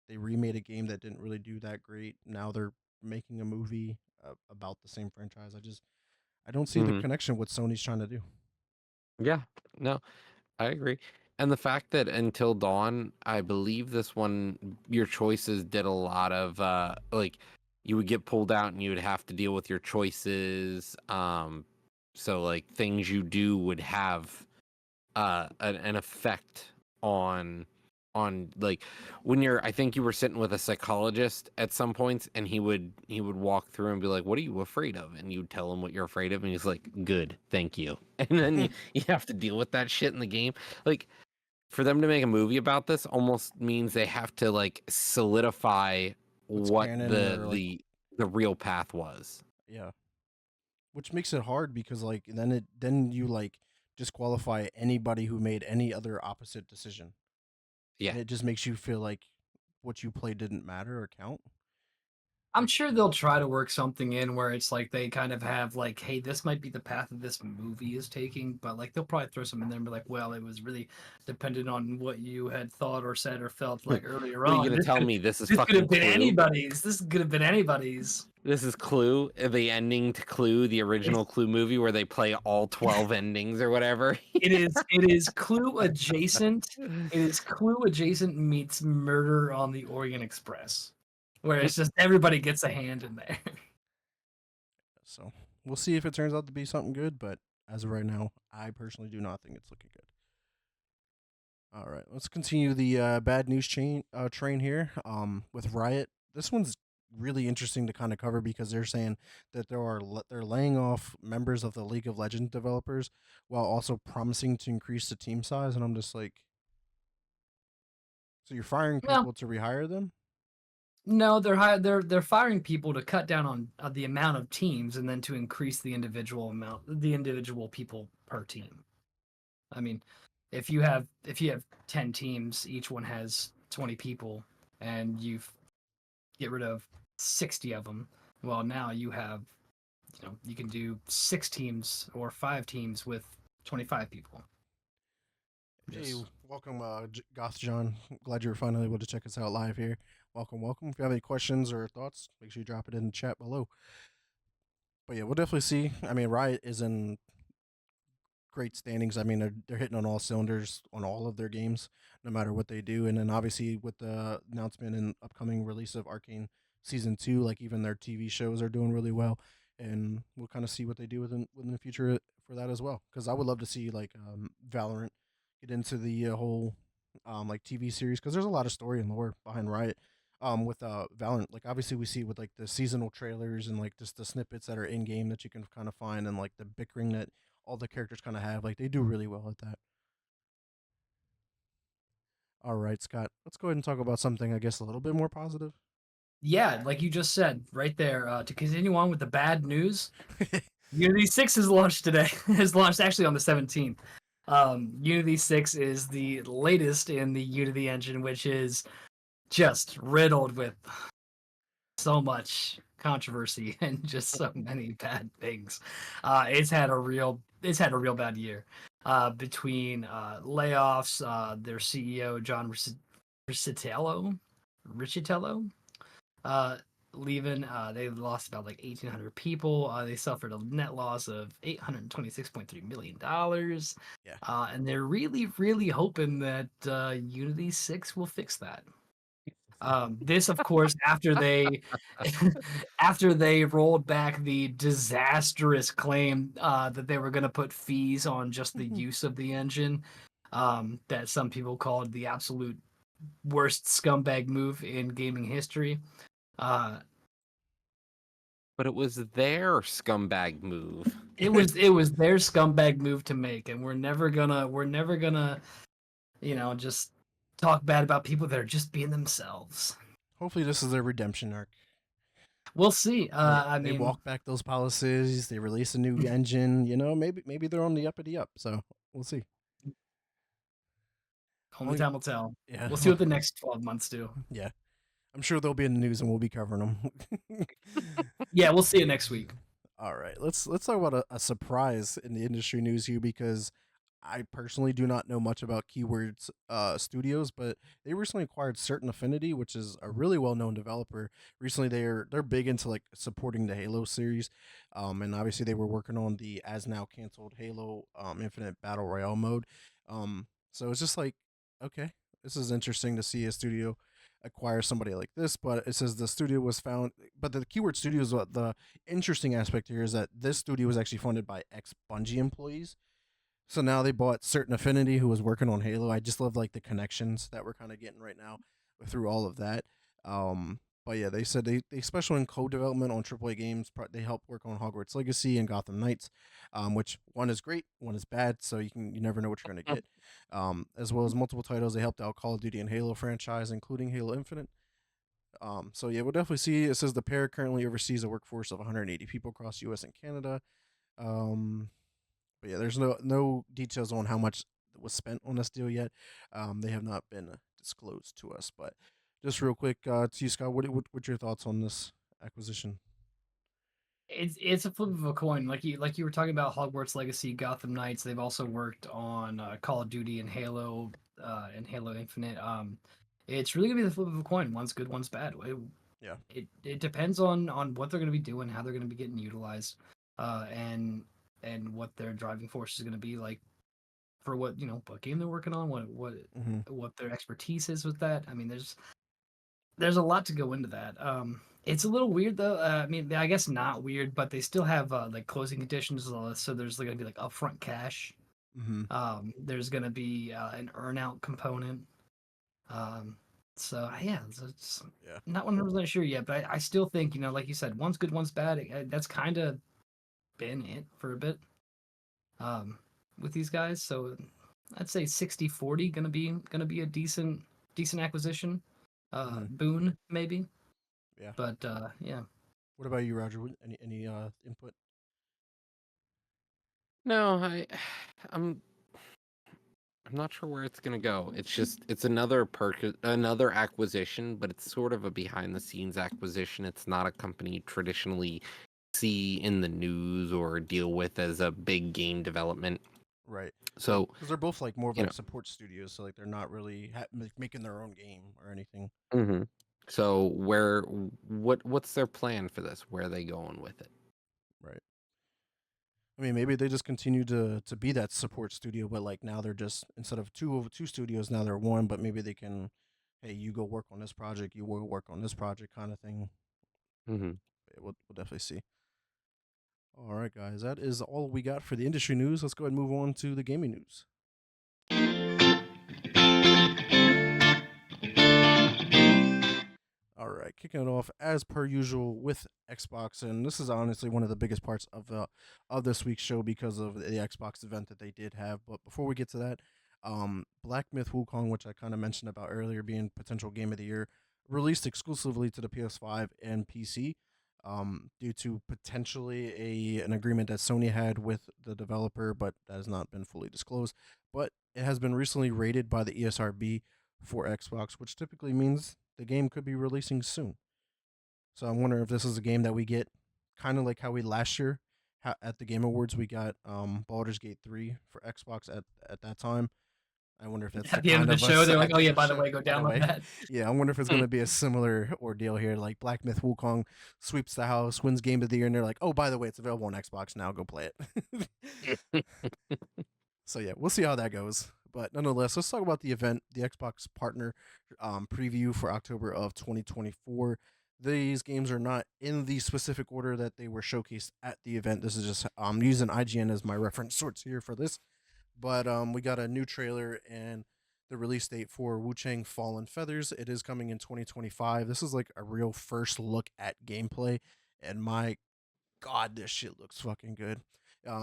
S2: they remade a game that didn't really do that great. Now they're making a movie about the same franchise. I don't see the
S4: hmm
S2: connection what Sony's trying to do.
S4: Yeah. No, I agree. And the fact that Until Dawn, I believe this one, your choices did a lot of like you would get pulled out and you would have to deal with your choices. So like things you do would have an effect on on like when you're I think you were sitting with a psychologist at some points and he would walk through and be like, what are you afraid of? And you'd tell him what you're afraid of and he's like, good, thank you. And then you have to deal with that shit in the game. Like for them to make a movie about this almost means they have to like solidify
S2: What's
S4: what
S2: canon
S4: the
S2: or like
S4: the real path was.
S2: yeah, which makes it hard because like then you like disqualify anybody who made any other opposite decision,
S4: Yeah.
S2: and it just makes you feel like what you played didn't matter or count.
S3: I'm sure they'll try to work something in where it's like they kind of have like, hey, this might be the path that this movie is taking, but like they'll probably throw some in there and be like, well, it was really dependent on what you had thought or said or felt like earlier
S4: What are you
S3: on.
S4: gonna tell me? This is
S3: This could
S4: fucking
S3: have been
S4: Clue.
S3: anybody's. This could have been anybody's.
S4: This is Clue, the ending to Clue, the original
S3: It's,
S4: Clue movie where they play all 12 endings or whatever.
S3: it is Clue adjacent. It is Clue adjacent meets Murder on the Orient Express, where it's just everybody gets a hand in there.
S2: So we'll see if it turns out to be something good, but as of right now, I personally do not think it's looking good. All right, let's continue the bad news train here. With Riot, this one's really interesting to kind of cover because they're saying that they're laying off members of the League of Legends developers while also promising to increase the team size, and I'm just like, so you're firing
S3: Well,
S2: people to rehire them?
S3: no, they're firing people to cut down on the amount of teams and then to increase the individual people per team. I mean, if you have 10 teams, each one has 20 people, and you get rid of 60 of them. Well, now you can do 6 teams or 5 teams with 25 people.
S2: Hey,
S3: Just
S2: welcome, Goth John. Glad you were finally able to check us out live here. Welcome, welcome. If you have any questions or thoughts, make sure you drop it in the chat below. But yeah, we'll definitely see. I mean, Riot is in great standings. I mean, they're hitting on all cylinders on all of their games, no matter what they do. And then obviously with the announcement and upcoming release of Arcane season 2, like even their TV shows are doing really well. And we'll kind of see what they do within the future for that as well. Because I would love to see like Valorant get into the whole like TV series because there's a lot of story and lore behind Riot. With Valorant, like obviously we see with like the seasonal trailers and like just the snippets that are in game that you can kind of find and like the bickering that all the characters kind of have. Like they do really well at that. All right, Scott. Let's go ahead and talk about something I guess a little bit more positive.
S3: yeah, like you just said right there. To continue on with the bad news, Unity 6 is launched today. Is launched actually on the 17th. Unity 6 is the latest in the Unity engine, which is just riddled with so much controverscy and just so many bad things. It's had a real bad year. Between layoffs, their CEO John Riccitello, uh, leaving. They lost about like 1,800 people. They suffered a net loss of $826.3 million.
S2: Yeah.
S3: And they're really, really hoping that Unity 6 will fix that. This, of course, after they after they rolled back the disastrous claim that they were going to put fees on just the use of the engine, that some people called the absolute worst scumbag move in gaming history. Uh,
S4: But it was their scumbag move.
S3: it was their scumbag move to make, and we're never gonna just talk bad about people that are just being themselves.
S2: Hopefully, this is their redemption arc.
S3: We'll see. I
S2: They
S3: mean,
S2: walk back those policies. They release a new engine. You know, maybe they're on the uppity up. So we'll see.
S3: only time will tell.
S2: Yeah.
S3: We'll see what the next 12 months do.
S2: Yeah. I'm sure they'll be in the news and we'll be covering them.
S3: Yeah, we'll see you next week.
S2: All right, let's talk about a surprise in the industry news here because I personally do not know much about Keywords Studios, but they recently acquired Certain Affinity, which is a really well known developer. Recently, they're big into like supporting the Halo series, and obviously they were working on the as now canceled Halo Infinite Battle Royale mode. So it's just like, okay, this is interesting to see a studio acquire somebody like this, but it says the studio was found, but the Keyword Studios, the interesting aspect here is that this studio was actually funded by ex Bungie employees. So now they bought Certain Affinity, who was working on Halo. I just love like the connections that we're kind of getting right now through all of that. But yeah, they said they special in co-development on AAA games. They help work on Hogwarts Legacy and Gotham Knights, which one is great, one is bad. So you never know what you're gonna get. As well as multiple titles, they helped out Call of Duty and Halo franchise, including Halo Infinite. So yeah, we'll definitely see. It says the pair currently oversees a workforce of 180 people across U.S. and Canada. Um, but yeah, there's no details on how much was spent on this deal yet. They have not been disclosed to us. But just real quick, to you, Scott, what's your thoughts on this acquisition?
S3: It's a flip of a coin. Like you were talking about Hogwarts Legacy, Gotham Knights. They've also worked on Call of Duty and Halo Infinite. It's really gonna be the flip of a coin. One's good, one's bad.
S2: Yeah.
S3: It depends on what they're gonna be doing, how they're gonna be getting utilized, uh, and and what their driving force is gonna be like for what game they're working on,
S2: Mm-hmm.
S3: what their expertise is with that. I mean, there's a lot to go into that. It's a little weird though. I mean, I guess not weird, but they still have like closing conditions. So there's going to be like upfront cash.
S2: Mm-hmm.
S3: There's going to be an earnout component. Um, so yeah, it's
S2: Yeah.
S3: not 100% sure yet, but I still think like you said, one's good, one's bad. That's kind of been it for a bit um, with these guys. So I'd say 60-40 gonna be a decent acquisition.
S2: Mm-hmm.
S3: Boon maybe.
S2: Yeah.
S3: But yeah,
S2: What about you, Roger? Any input?
S4: No, I'm I'm not sure where it's gonna go. It's another acquisition, but it's sort of a behind the scenes acquisition. It's not a company you traditionally see in the news or deal with as a big game development.
S2: Right.
S4: So,
S2: Because they're both like more of
S4: you
S2: like
S4: know,
S2: support studios, so like they're not really making their own game or anything.
S4: hmm so what's their plan for this? Where are they going with it?
S2: Right. I mean, maybe they just continue to be that support studio, but like now they're just instead of two studios, now they're one. But maybe they can, hey, you go work on this project, you will work on this project, kind of thing.
S4: hmm
S2: Yeah, we'll definitely see. All right, guys, that is all we got for the industry news. Let's go ahead and move on to the gaming news. All right, kicking it off as per usual with Xbox, and this is honestly one of the biggest parts of this week's show because of the Xbox event that they did have. But before we get to that, Black Myth Wukong, which I kind of mentioned about earlier, being potential game of the year, released exclusively to the PS5 and PC, due to potentially an agreement that Sony had with the developer, but that has not been fully disclosed. But it has been recently rated by the ESRB for Xbox, which typically means the game could be releasing soon. So I'm wondering if this is a game that we get kind of like how we last year at the Game Awards we got Baldur's Gate 3 for Xbox at that time. I wonder if that's the
S3: at the end of
S2: kind
S3: the
S2: of
S3: show,
S2: us
S3: they're like,
S2: at
S3: "Oh
S2: the end
S3: yeah,
S2: of the
S3: by the
S2: show.
S3: way, go
S2: By the
S3: download
S2: way,
S3: that."
S2: yeah, I wonder if it's going to be a similar ordeal here. Like Black Myth Wukong sweeps the house, wins Game of the Year, and they're like, "Oh, by the way, it's available on Xbox now. Go play it." So yeah, we'll see how that goes. But nonetheless, let's talk about the event, the Xbox partner preview for October of 2024. These games are not in the specific order that they were showcased at the event. This is just using IGN as my reference source here for this. But we got a new trailer and the release date for Wu Chang Fallen Feathers. It is coming in 2025. This is like a real first look at gameplay, and my God, this shit looks fucking good.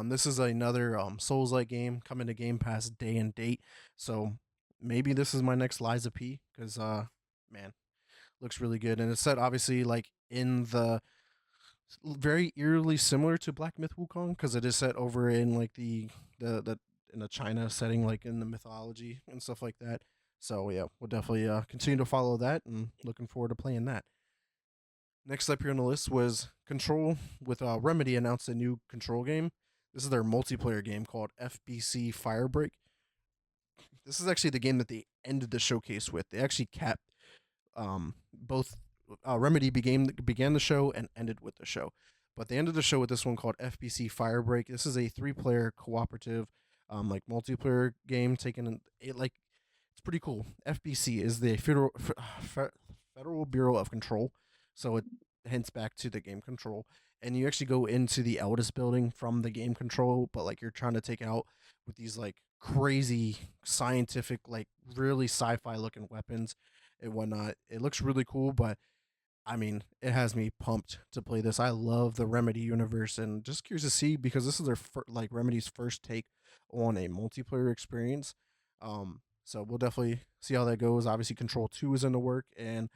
S2: This is another Souls-like game coming to Game Pass day and date. So maybe this is my next Liza P. Because man, looks really good, and it's set obviously like in the very eerily similar to Black Myth Wukong because it is set over in like the in a China setting, like in the mythology and stuff like that. So yeah, we'll definitely continue to follow that, and looking forward to playing that. Next up here on the list was Control, with Remedy announced a new Control game. This is their multiplayer game called FBC Firebreak. This is actually the game that they ended the showcase with. They actually capped both. Remedy began the show and ended with the show, but they ended the show with this one called FBC Firebreak. This is a three-player cooperative, like multiplayer game. Taken it like it's pretty cool. FBC is the Federal Bureau of Control, so hints back to the game control. And you actually go into the eldest building from the game control, but like you're trying to take it out with these like crazy scientific, like really sci-fi looking weapons and whatnot. It looks really cool, but I mean, it has me pumped to play this. I love the Remedy universe, and just curious to see because this is their like Remedy's first take on a multiplayer experience. So we'll definitely see how that goes. Obviously, Control 2 is in the work, and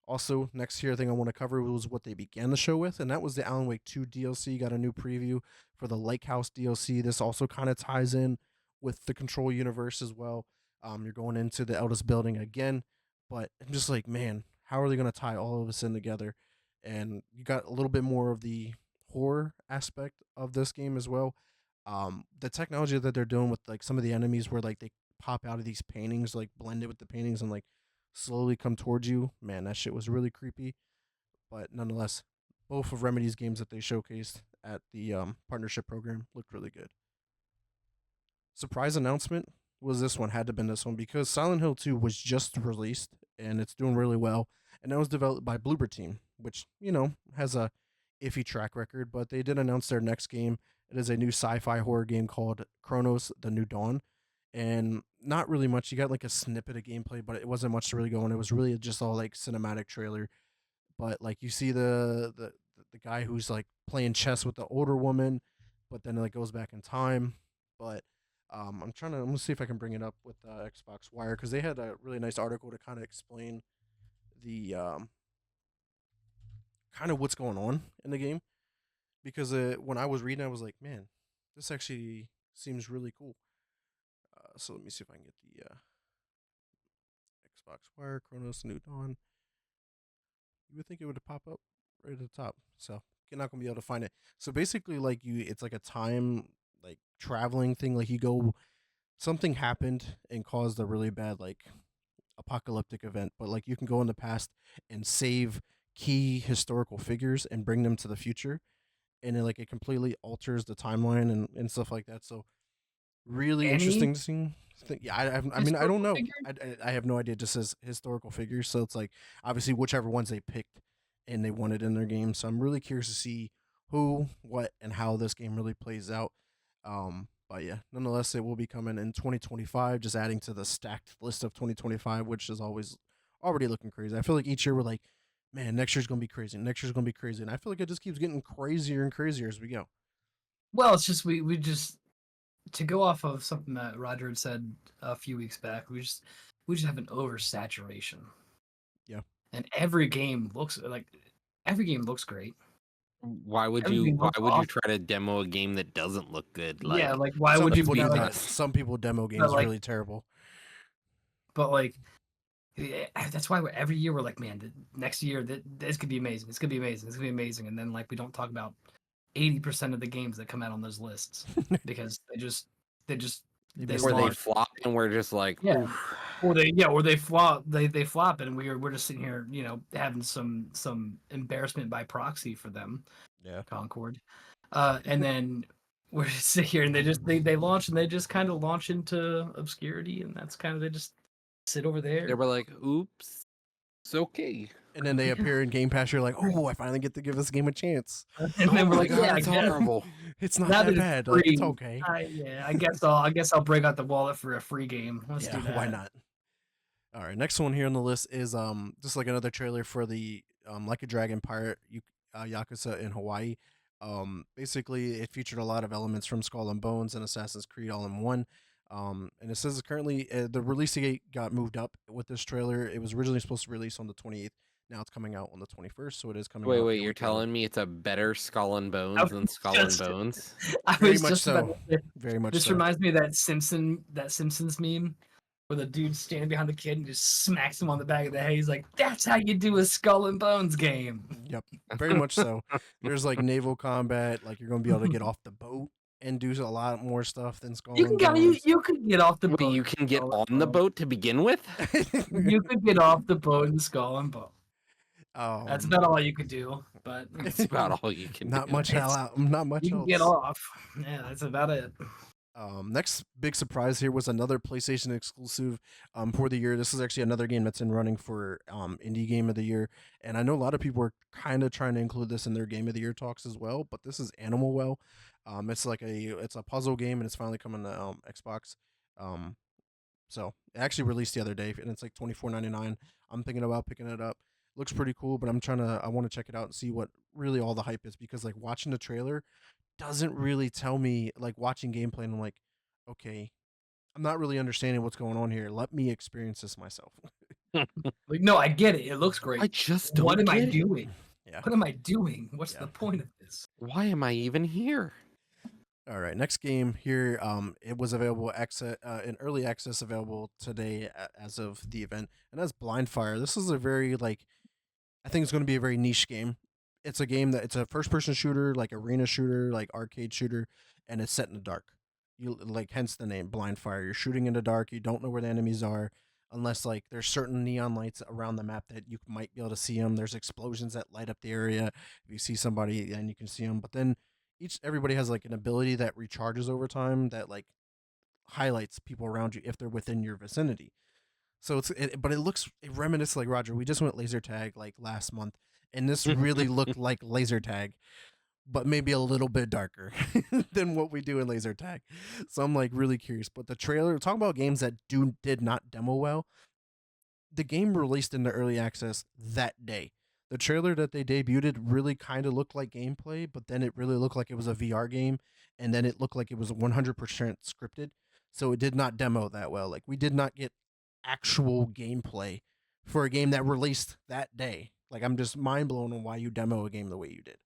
S2: also next year thing I want to cover was what they began the show with, and that was the Alan Wake 2 DLC. Got a new preview for the Lake House DLC. This also kind of ties in with the Control universe as well. You're going into the eldest building again, but I'm just like, man, how are they going to tie all of this in together? And you got a little bit more of the horror aspect of this game as well. The technology that they're doing with like some of the enemies, where like they pop out of these paintings, like blended with the paintings, and like slowly come towards you. Man, that shit was really creepy. But nonetheless, both of Remedy's games that they showcased at the partnership program looked really good. Surprise announcement was this one, had to have been this one, because Silent Hill 2 was just released and it's doing really well. And that was developed by Bloober Team, which, has a iffy track record, but they did announce their next game. It is a new sci fi horror game called Chronos The New Dawn. And not really much. You got like a snippet of gameplay, but it wasn't much to really go on. It was really just all like cinematic trailer. But like you see the guy who's like playing chess with the older woman, but then it like goes back in time. But I'm gonna see if I can bring it up with Xbox Wire, because they had a really nice article to kind of explain the kind of what's going on in the game. Because when I was reading, I was like, man, this actually seems really cool. So let me see if I can get the Xbox Wire Chronos New Dawn. You would think it would pop up right at the top. So you're not gonna be able to find it. So basically, like it's like a time like traveling thing. Like you go, something happened and caused a really bad like apocalyptic event, but like you can go in the past and save key historical figures and bring them to the future, and it completely alters the timeline and stuff like that. So really
S3: Any
S2: interesting to see. Yeah, I mean, I don't
S3: historical
S2: know.
S3: figure?
S2: I have no idea. It just says historical figures, so it's like obviously whichever ones they picked and they wanted in their game. So I'm really curious to see who, what, and how this game really plays out. But yeah, nonetheless, it will be coming in 2025. Just adding to the stacked list of 2025, which is always already looking crazy. I feel like each year we're like, man, next year's gonna be crazy. Next year's gonna be crazy, and I feel like it just keeps getting crazier and crazier as we go.
S3: Well, it's just we just to go off of something that Roger had said a few weeks back. We just have an oversaturation.
S2: Yeah.
S3: And every game looks great.
S4: Why would you?
S3: Everything
S4: Why
S3: looks
S4: would you
S3: awesome.
S4: try to demo a game that doesn't look good?
S3: Yeah,
S4: Like,
S3: like why
S2: Some
S3: would you
S2: people
S3: be
S2: do
S3: like,
S2: that. Some people demo games
S3: like-
S2: really terrible.
S3: but like that's why every year we're like, man, next year this could be amazing. It's gonna be amazing. It's gonna be amazing. And then like we don't talk about 80% of the games that come out on those lists because they
S2: missed
S4: or they
S3: launch.
S4: flop, and we're just like,
S3: Yeah.
S4: oof.
S3: Or they flop they flop and we're just sitting here, having some embarrassment by proxy for them.
S2: Yeah.
S3: Concord. And then we're just sit here and they launch and they just kind of launch into obscurity, and that's kind of they just sit over there.
S4: They were like, oops, it's okay.
S2: And then they appear in Game Pass. You're like, oh, I finally get to give this game a chance.
S3: And
S4: Oh
S3: then we're
S4: my
S3: like,
S4: God,
S3: yeah,
S4: it's
S3: I guess,
S4: horrible.
S2: It's not
S3: now
S2: that
S3: that
S2: bad.
S3: it's
S2: Like, it's
S3: free,
S2: okay.
S3: I guess I'll break out the wallet for a free game. Let's do that.
S2: Why not? All right, next one here on the list is just like another trailer for the Like a Dragon Pirate Yakuza in Hawaii. Basically, it featured a lot of elements from Skull and Bones and Assassin's Creed all in one. And it says currently the release date got moved up with this trailer. It was originally supposed to release on the 28th. Now it's coming out on the 21st, so it is coming out.
S4: Wait, you're telling me it's a better Skull and Bones
S3: was
S4: than Skull and
S3: just-
S4: Bones?
S3: I
S2: Very
S3: was
S2: much
S3: just about
S2: so.
S3: to say,
S2: Very much
S3: this
S2: so.
S3: reminds me of that Simpsons meme where the dude standing behind the kid and just smacks him on the back of the head. He's like, "That's how you do a Skull and Bones game."
S2: Yep, very much so. There's like naval combat. Like you're gonna be able to get off the boat and do a lot more stuff than Skull
S3: You
S2: and
S3: can
S2: Bones.
S3: you can get off the
S4: Wait,
S3: boat.
S4: you
S3: in
S4: can get
S3: Skull
S4: on
S3: and
S4: the
S3: Bones.
S4: boat to begin with?
S3: You could get off the boat in Skull and Bones. That's about all you could do, but
S4: That's about all you can
S2: not
S4: do.
S2: much hell out. Not much
S3: you can
S2: else.
S3: get off. Yeah, that's about it.
S2: Next big surprise here was another PlayStation exclusive for the year. This is actually another game that's in running for indie game of the year, and I know a lot of people are kind of trying to include this in their game of the year talks as well. But this is Animal Well. It's a puzzle game, and it's finally coming to Xbox. Um, so it actually released the other day, and it's like $24.99. I'm thinking about picking it up. Looks pretty cool, but I want to check it out and see what really all the hype is, because like watching the trailer doesn't really tell me, like watching gameplay and I'm like, okay, I'm not really understanding what's going on here. Let me experience this myself.
S3: Like, no, I get it. It looks
S4: I
S3: great.
S4: just
S3: What
S4: don't
S3: am I
S4: get it.
S3: doing?
S2: Yeah.
S3: What am I doing? What's
S2: Yeah.
S3: the point of this?
S4: Why am I even here?
S2: All right, next game here. It was available in early access, available today as of the event, and that's Blind Fire. This is a very like, I think it's going to be a very niche game. It's a game that it's a first person shooter, like arena shooter, like arcade shooter, and it's set in the dark. You like hence the name Blind Fire. You're shooting in the dark. You don't know where the enemies are unless like there's certain neon lights around the map that you might be able to see them. There's explosions that light up the area. If you see somebody, then you can see them. But then everybody has like an ability that recharges over time that like highlights people around you if they're within your vicinity. So but it looks it reminiscent, like Roger. We just went laser tag like last month, and this really looked like laser tag, but maybe a little bit darker than what we do in laser tag. So I'm like really curious. But the trailer, talking about games that did not demo well, the game released into early access that day. The trailer that they debuted really kind of looked like gameplay, but then it really looked like it was a VR game, and then it looked like it was 100% scripted. So it did not demo that well. Like we did not get actual gameplay for a game that released that day. Like I'm just mind blown on why you demo a game the way you did.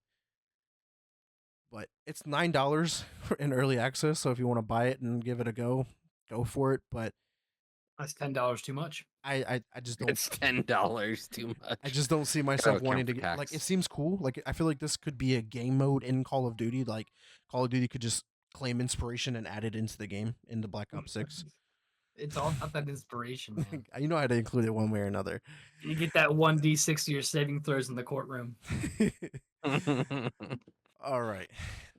S2: But it's $9 in early access, so if you want to buy it and give it a go for it. But
S3: That's $10 too much.
S2: I just don't.
S4: It's $10 too much.
S2: I just don't see myself
S4: Gotta
S2: wanting
S4: account
S2: to
S4: for
S2: get like it
S4: tax.
S2: seems cool. Like I feel like this could be a game mode in Call of Duty. Like Call of Duty could just claim inspiration and add it into the game into Black Ops 6.
S3: It's all about that inspiration, man.
S2: You know how to include it one way or another.
S3: You get that 1d6 of your saving throws in the courtroom.
S2: All right.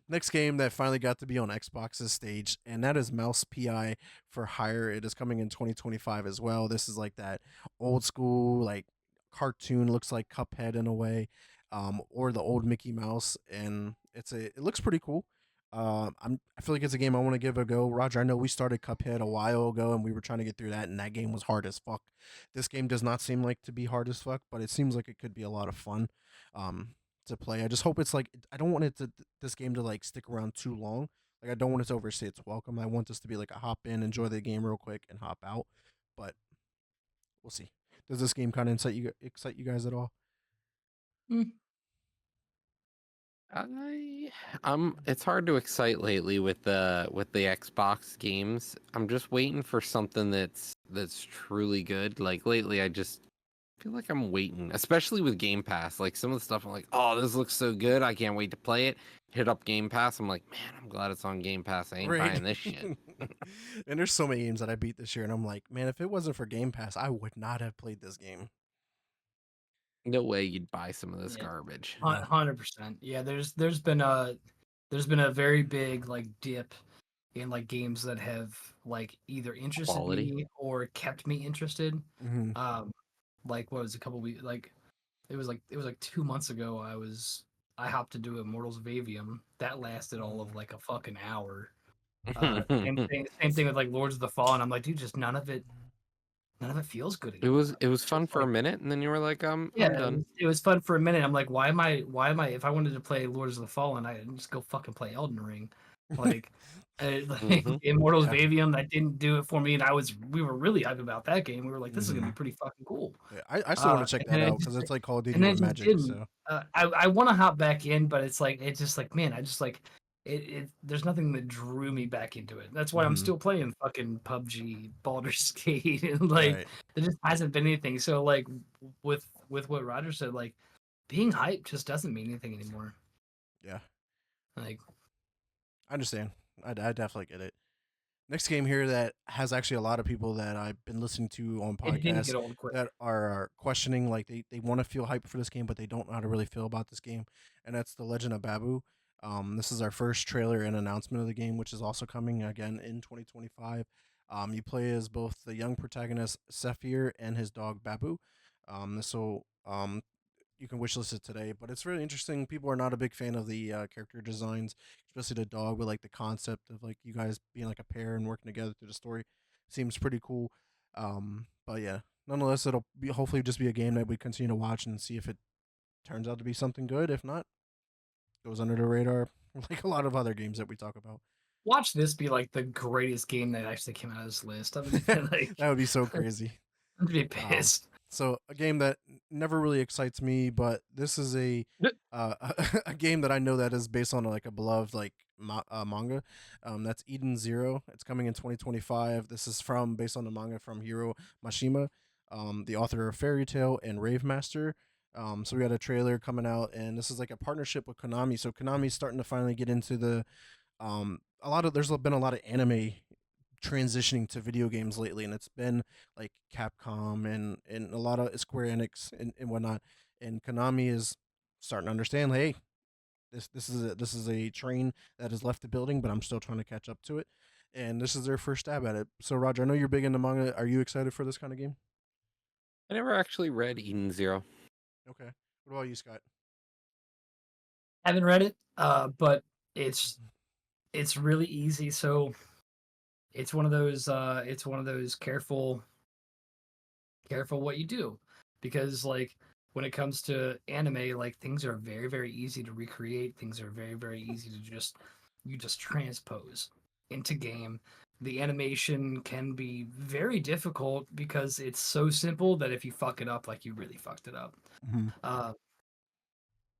S2: Next game that finally got to be on Xbox's stage, and that is Mouse PI for Hire. It is coming in 2025 as well. This is like that old school, like cartoon, looks like Cuphead in a way, or the old Mickey Mouse, and it looks pretty cool. I feel like it's a game I want to give a go. Roger, I know we started Cuphead a while ago, and we were trying to get through that, and that game was hard as fuck. This game does not seem like to be hard as fuck, but it seems like it could be a lot of fun. Um, to play. I just hope it's like I don't want this game to like stick around too long. Like I don't want it to overstay its welcome. I want this to be like a hop in, enjoy the game real quick, and hop out. But we'll see. Does this game kind of excite you guys at all?
S4: It's hard to excite lately with the Xbox games. I'm just waiting for something that's truly good. Like lately I just feel like I'm waiting, especially with Game Pass. Like some of the stuff I'm like, "Oh, this looks so good. I can't wait to play it." Hit up Game Pass. I'm like, "Man, I'm glad it's on Game Pass. I ain't buying this shit."
S2: And there's so many games that I beat this year, and I'm like, man, if it wasn't for Game Pass, I would not have played this game.
S4: No way you'd buy some of this
S3: Yeah.
S4: garbage.
S3: 100%. Yeah, there's been a very big like dip in like games that have like either interested
S4: Quality.
S3: me or kept me interested.
S2: Mm-hmm.
S3: Like what was a couple weeks like it was like 2 months ago I hopped to do Immortals of Avium. That lasted all of like a fucking hour. Same thing with like Lords of the Fallen. I'm like, dude, just none of it feels good
S4: It
S3: anymore.
S4: was fun
S3: Just
S4: for a
S3: like
S4: minute, and then you were like, I'm
S3: yeah,
S4: done.
S3: it was fun for a minute. I'm like, why am I if I wanted to play Lords of the Fallen, I'd just go fucking play Elden Ring. Like,
S4: Mhm.
S3: Immortals of
S2: Yeah.
S3: Avium, that didn't do it for me, and we were really hyped about that game. We were like, this is gonna be pretty fucking cool.
S2: Yeah, I still want to check
S3: And
S2: that
S3: then
S2: out because it's like Call of Duty
S3: and then
S2: with
S3: it just
S2: magic.
S3: didn't.
S2: So
S3: I want to hop back in, but it's just like, man, I just like it. There's nothing that drew me back into it. That's why I'm
S2: Mhm.
S3: still playing fucking PUBG, Baldur's Gate, and like
S2: right.
S3: there just hasn't been anything. So like with what Roger said, like being hyped just doesn't mean anything anymore.
S2: Yeah,
S3: Like
S2: I understand. I definitely get it. Next game here that has actually a lot of people that I've been listening to on
S3: it didn't
S2: podcasts
S3: get old quick.
S2: that are questioning, like they want to feel hype for this game, but they don't know how to really feel about this game, and that's The Legend of Babu. This is our first trailer and announcement of the game, which is also coming again in 2025. You play as both the young protagonist Sephir and his dog Babu. This will You can wishlist it today, but it's really interesting. People are not a big fan of the character designs, especially the dog, but like the concept of like you guys being like a pair and working together through the story seems pretty cool. But yeah, nonetheless, it'll be hopefully just be a game that we continue to watch and see if it turns out to be something good. If not, goes under the radar like a lot of other games that we talk about.
S3: Watch this be like the greatest game that actually came out of this list. I'm gonna be like,
S2: That would be so crazy.
S3: I'm gonna be pissed.
S2: So a game that never really excites me, but this is uh, a game that I know that is based on like a beloved like manga. That's Eden Zero. It's coming in 2025. This is from based on the manga from Hiro Mashima, the author of Fairy Tail and Rave Master. So we got a trailer coming out, and this is like a partnership with Konami. So Konami's starting to finally get into the a lot of there's been a lot of anime transitioning to video games lately, and it's been like Capcom and a lot of Square Enix and whatnot. And Konami is starting to understand, like, hey, this is a train that has left the building, but I'm still trying to catch up to it. And this is their first stab at it. So, Roger, I know you're big into manga. Are you excited for this kind of game?
S4: I never actually read Eden Zero.
S2: Okay. What about you, Scott?
S3: Haven't read it, but it's it's really easy. So it's one of those careful what you do, because like when it comes to anime, like things are very very easy to recreate. Things are very very easy to just transpose into game. The animation can be very difficult because it's so simple that if you fuck it up, like you really fucked it up.
S2: Mm-hmm.
S3: Uh,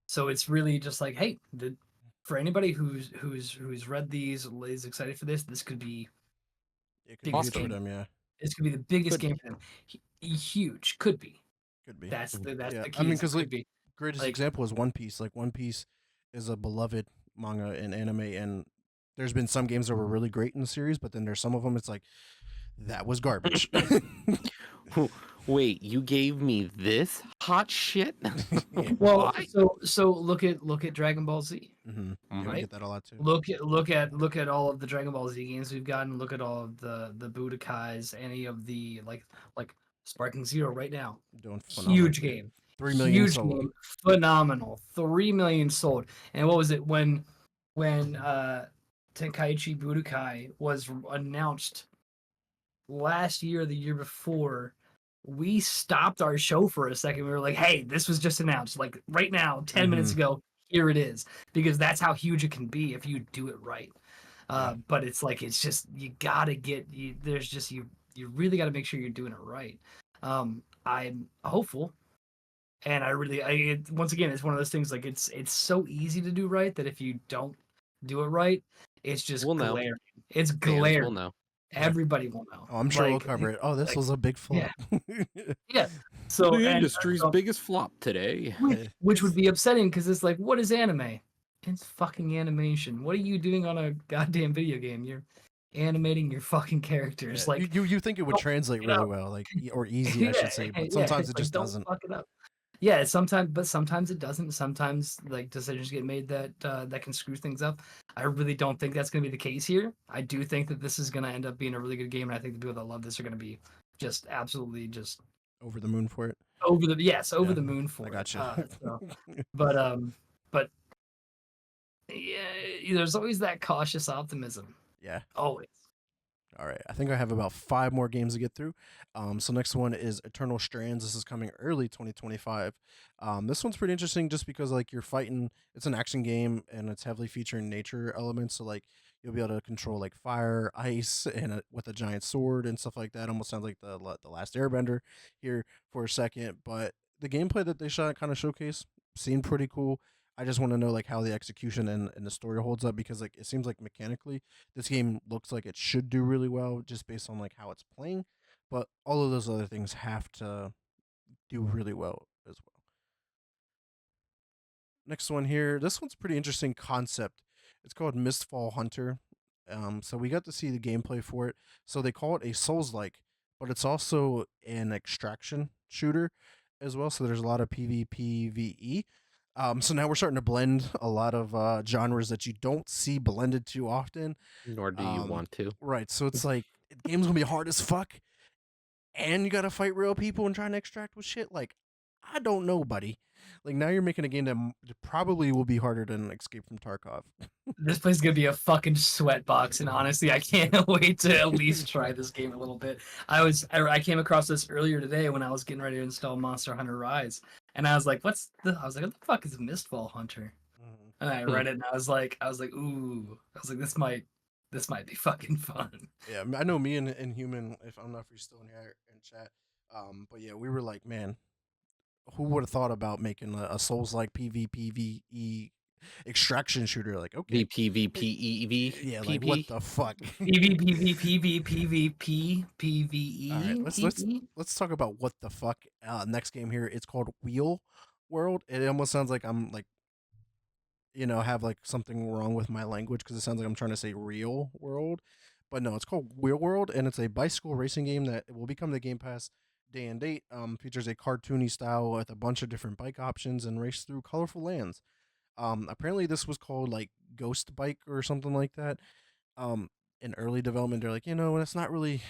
S3: so it's really just like, hey, for anybody who's read these, is excited for this, this could be
S2: It could be
S3: biggest
S2: huge for
S3: game.
S2: them, yeah.
S3: This could be the biggest
S4: Could
S3: game
S4: be.
S3: for them. Huge, could be.
S2: Could be.
S3: That's
S2: Yeah,
S3: the
S2: I
S3: key.
S2: mean,
S3: Is it
S2: because like
S3: could be
S2: greatest
S3: like
S2: example is One Piece. Like One Piece is a beloved manga and anime, and there's been some games that were really great in the series, but then there's some of them it's like that was garbage.
S4: Wait, you gave me this hot shit?
S3: well,
S4: Why?
S3: so look at Dragon Ball Z.
S2: Mm-hmm. Yeah, we
S3: Right?
S2: get that a lot too.
S3: Look at all of the Dragon Ball Z games we've gotten. Look at all of the Budokais, any of the like Sparking Zero right now.
S2: Doing phenomenal.
S3: Huge game.
S2: 3 million
S3: Huge
S2: sold.
S3: game. Phenomenal. 3 million sold. And what was it when Tenkaichi Budokai was announced last year or the year before? We stopped our show for a second. We were like, hey, this was just announced. Like right now, 10 minutes ago, here it is. Because that's how huge it can be if you do it right. But it's like, it's just, you gotta get, there's just, you really gotta make sure you're doing it right. I'm hopeful. And once again, it's one of those things like it's so easy to do right that if you don't do it right, it's just
S4: We'll know.
S3: glaring. It's
S4: Fans
S3: glaring.
S4: will know.
S3: Everybody will know.
S2: Oh, I'm sure we'll
S3: Like,
S2: cover it. Oh, this
S3: like,
S2: was a big flop.
S3: yeah. So
S4: The
S3: and
S4: industry's
S3: so-
S4: biggest flop today.
S3: which would be upsetting because it's like, what is anime? It's fucking animation. What are you doing on a goddamn video game? You're animating your fucking characters.
S2: Yeah,
S3: Like,
S2: you think it would
S3: don't
S2: translate
S3: fuck it
S2: really
S3: up.
S2: well, like or easy, I should say, but sometimes it
S3: it's like,
S2: just
S3: don't
S2: doesn't.
S3: fuck it up. Yeah, sometimes it doesn't. Sometimes like decisions get made that can screw things up. I really don't think that's going to be the case here. I do think that this is going to end up being a really good game, and I think the people that love this are going to be just absolutely just
S2: Over the moon for it.
S3: over the
S2: Yeah,
S3: the moon for
S2: I
S3: it.
S2: got you.
S3: But yeah, there's always that cautious optimism.
S2: Yeah.
S3: Always.
S2: All right. I think I have about 5 more games to get through. So next one is Eternal Strands. This is coming early 2025. This one's pretty interesting just because like you're fighting. It's an action game and it's heavily featuring nature elements. So like you'll be able to control like fire, ice, and with a giant sword and stuff like that. Almost sounds like the last Airbender here for a second. But the gameplay that they shot kind of showcase seemed pretty cool. I just want to know like how the execution and the story holds up because like it seems like mechanically this game looks like it should do really well just based on like how it's playing, but all of those other things have to do really well as well. Next one here, this one's pretty interesting concept. It's called Mistfall Hunter. So we got to see the gameplay for it. So they call it a Souls-like, but it's also an extraction shooter as well. So there's a lot of PvP, VE. So now we're starting to blend a lot of genres that you don't see blended too often.
S4: Nor do you want to.
S2: Right. So it's like the game's gonna be hard as fuck, and you gotta fight real people and try and extract with shit. Like, I don't know, buddy. Like now you're making a game that probably will be harder than Escape from Tarkov.
S3: This place is gonna be a fucking sweatbox, and honestly, I can't wait to at least try this game a little bit. I came across this earlier today when I was getting ready to install Monster Hunter Rise, and I was like, what the fuck is Mistfall Hunter?
S2: Mhm.
S3: And I read it, and I was like, ooh, this might be fucking fun.
S2: Yeah, I know me and Human. If I don't know if you're still in here in chat, but yeah, we were like, man, who would have thought about making a Souls like PvPvE extraction shooter? Like, okay, yeah, like what
S4: VPVPEV
S2: the fuck? All right,
S3: PvPvPvPvPvE.
S2: let's talk about what the fuck. Next game here, it's called Wheel World. It almost sounds like I'm like have like something wrong with my language because it sounds like I'm trying to say real world, but no, it's called Wheel World, and it's a bicycle racing game that will become the Game Pass day and date. Features a cartoony style with a bunch of different bike options and race through colorful lands. Apparently this was called like Ghost Bike or something like that. Um, in early development, they're like, it's not really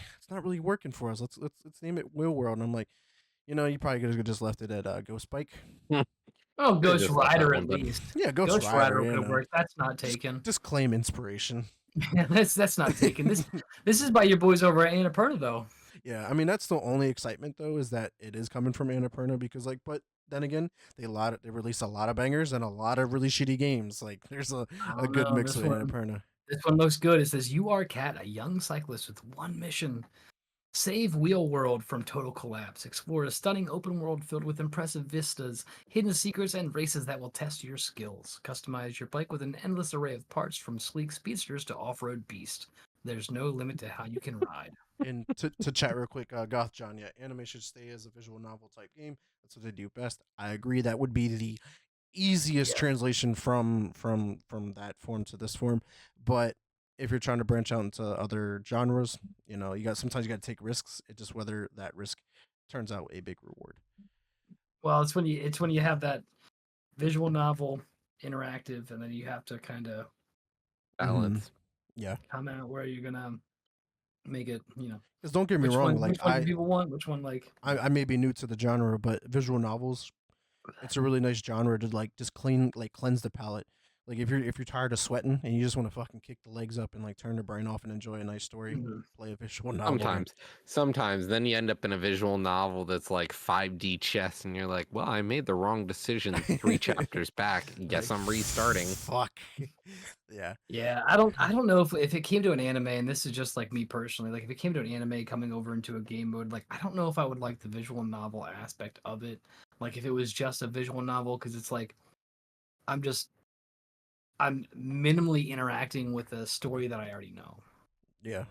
S2: working for us. Let's name it Wheel World. And I'm like, you probably could have just left it at Ghost Bike.
S3: Oh,
S4: They
S3: Ghost
S4: just left that
S3: Rider
S4: one,
S3: at
S4: but-
S3: least.
S2: Yeah, Ghost,
S3: Ghost Rider
S2: you
S3: would have
S2: know.
S3: worked. That's not taken.
S2: Just claim inspiration.
S3: that's not taken. This is by your boys over at Annapurna though.
S2: Yeah, I mean that's the only excitement though is that it is coming from Annapurna because but then again they release a lot of bangers and a lot of really shitty games. Like there's
S3: I
S2: a
S3: don't
S2: good
S3: know,
S2: mix
S3: this
S2: with
S3: one.
S2: Annapurna.
S3: This one looks good. It says you are Cat, a young cyclist with one mission. Save Wheel World from total collapse. Explore a stunning open world filled with impressive vistas, hidden secrets, and races that will test your skills. Customize your bike with an endless array of parts from sleek speedsters to off-road beast. There's no limit to how you can ride.
S2: And to chat real quick, Goth John, yeah, anime should stay as a visual novel type game. That's what they do best. I agree. That would be the easiest
S3: Yeah.
S2: translation from that form to this form. But if you're trying to branch out into other genres, sometimes you got to take risks. It just whether that risk turns out a big reward.
S3: Well, it's when you have that visual novel interactive, and then you have to kind of
S4: Balance.
S2: Yeah,
S3: come out where you're gonna make it.
S2: because don't get me wrong, like
S3: which one do people want? Which one like?
S2: I may be new to the genre, but visual novels, it's a really nice genre to like just cleanse the palate. Like if you're tired of sweating and you just want to fucking kick the legs up and like turn the brain off and enjoy a nice story,
S3: Mhm.
S2: play a visual novel.
S4: Sometimes. Then you end up in a visual novel that's like 5D chess, and you're like, well, I made the wrong decision 3 chapters back. Guess
S2: Like,
S4: I'm restarting.
S2: Fuck. Yeah.
S3: Yeah, I don't know if it came to an anime, and this is just like me personally. Like if it came to an anime coming over into a game mode, like I don't know if I would like the visual novel aspect of it. Like if it was just a visual novel, because it's like I'm minimally interacting with a story that I already know.
S2: Yeah.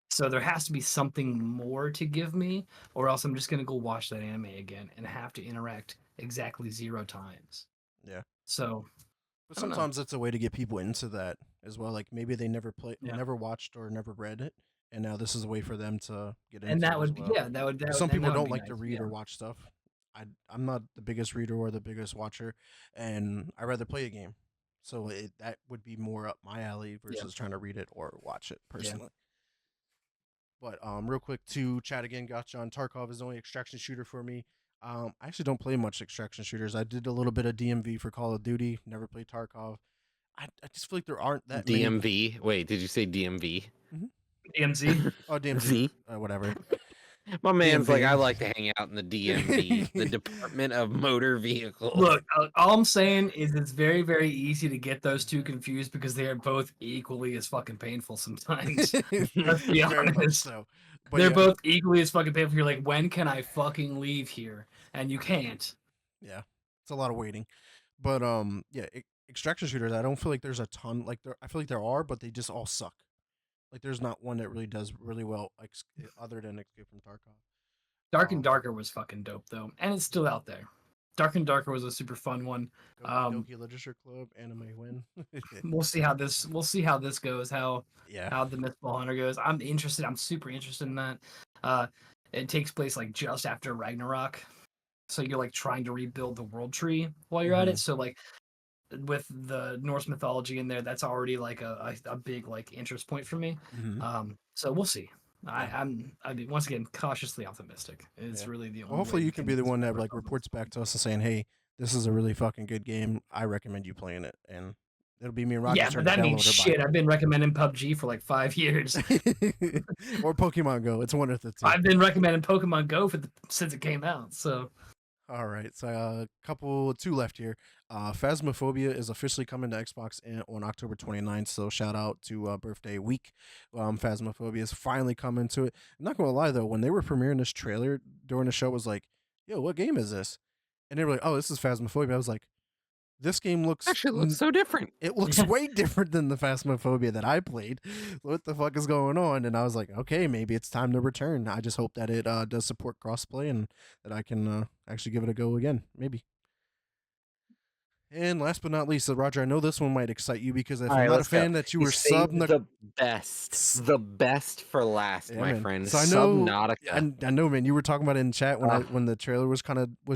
S3: So there has to be something more to give me, or else I'm just gonna go watch that anime again and have to interact exactly 0 times.
S2: Yeah.
S3: So
S2: But
S3: I don't know.
S2: sometimes it's a way to get people into that as well. Like maybe they
S3: Yeah.
S2: never watched or never read it, and now this is a way for them to get into
S3: and that
S2: it
S3: would
S2: as
S3: be
S2: well.
S3: yeah, that would
S2: Some
S3: and
S2: people
S3: that would
S2: don't
S3: be
S2: like to
S3: nice,
S2: read
S3: yeah.
S2: or watch stuff. I'm not the biggest reader or the biggest watcher, and I rather play a game. So that would be more up my alley versus trying to read it or watch it personally. But real quick to chat again, Gotcha on Tarkov is the only extraction shooter for me. I actually don't play much extraction shooters. I did a little bit of DMV for Call of Duty. Never played Tarkov. I just feel like there aren't that many.
S4: DMV. Wait, did you say DMV?
S3: DMZ.
S2: Oh, DMZ.
S4: V?
S2: Whatever.
S4: My man's like,
S2: DMV.
S4: I like to hang out in the DMV, the Department of Motor Vehicles.
S3: Look, all I'm saying is it's very, very easy to get those two confused because they are both equally as fucking painful sometimes. Let's be
S2: Very much
S3: honest.
S2: so. But
S3: They're
S2: yeah,
S3: both equally as fucking painful. You're like, when can I fucking leave here? And you can't.
S2: yeah, it's a lot of waiting. But yeah, extraction shooters. I don't feel like there's a ton. Like I feel like there are, but they just all suck. Like there's not one that really does really well, other than Escape from Tarkov.
S3: Dark and Darker was fucking dope though, and it's still out there. Dark and Darker was a super fun one.
S2: Doki Literature Club, Anime Win.
S3: We'll see how this goes. How
S2: Yeah.
S3: the Mythful Hunter goes. I'm interested. I'm super interested in that. It takes place like just after Ragnarok, so you're like trying to rebuild the world tree while you're at it. So like with the Norse mythology in there, that's already like a big like interest point for me. So we'll see. I mean, once again, cautiously optimistic. It's really the only
S2: Well, hopefully
S3: way
S2: you can be the one that like reports back to us and saying, "Hey, this is a really fucking good game. I recommend you playing it." And it'll be me and Roger's
S3: Yeah,
S2: turn
S3: but
S2: to
S3: that means
S2: download or buy
S3: shit. I've been recommending PUBG for like 5 years.
S2: it. Or Pokemon Go. It's one of the two.
S3: I've been recommending Pokemon Go since it came out. So
S2: All right, so two left here. Phasmophobia is officially coming to Xbox on October 29th, so shout out to birthday week. Phasmophobia is finally coming to it. I'm not gonna lie though, when they were premiering this trailer during the show, I was like, "Yo, what game is this?" And they were like, "Oh, this is Phasmophobia." I was like, "This game looks
S4: Actually, it looks so different.
S2: it looks way different than the Phasmophobia that I played. What the fuck is going on?" And I was like, okay, maybe it's time to return. I just hope that it does support crossplay and that I can actually give it a go again. Maybe. And last but not least, Roger, I know this one might excite you because if
S4: All
S2: I'm
S4: right,
S2: not a
S4: let's go.
S2: fan that you
S4: You
S2: were
S4: saved the best for last,
S2: yeah,
S4: my
S2: man.
S4: friend.
S2: So I know,
S4: Subnautica.
S2: I know, man. You were talking about it in chat when the trailer was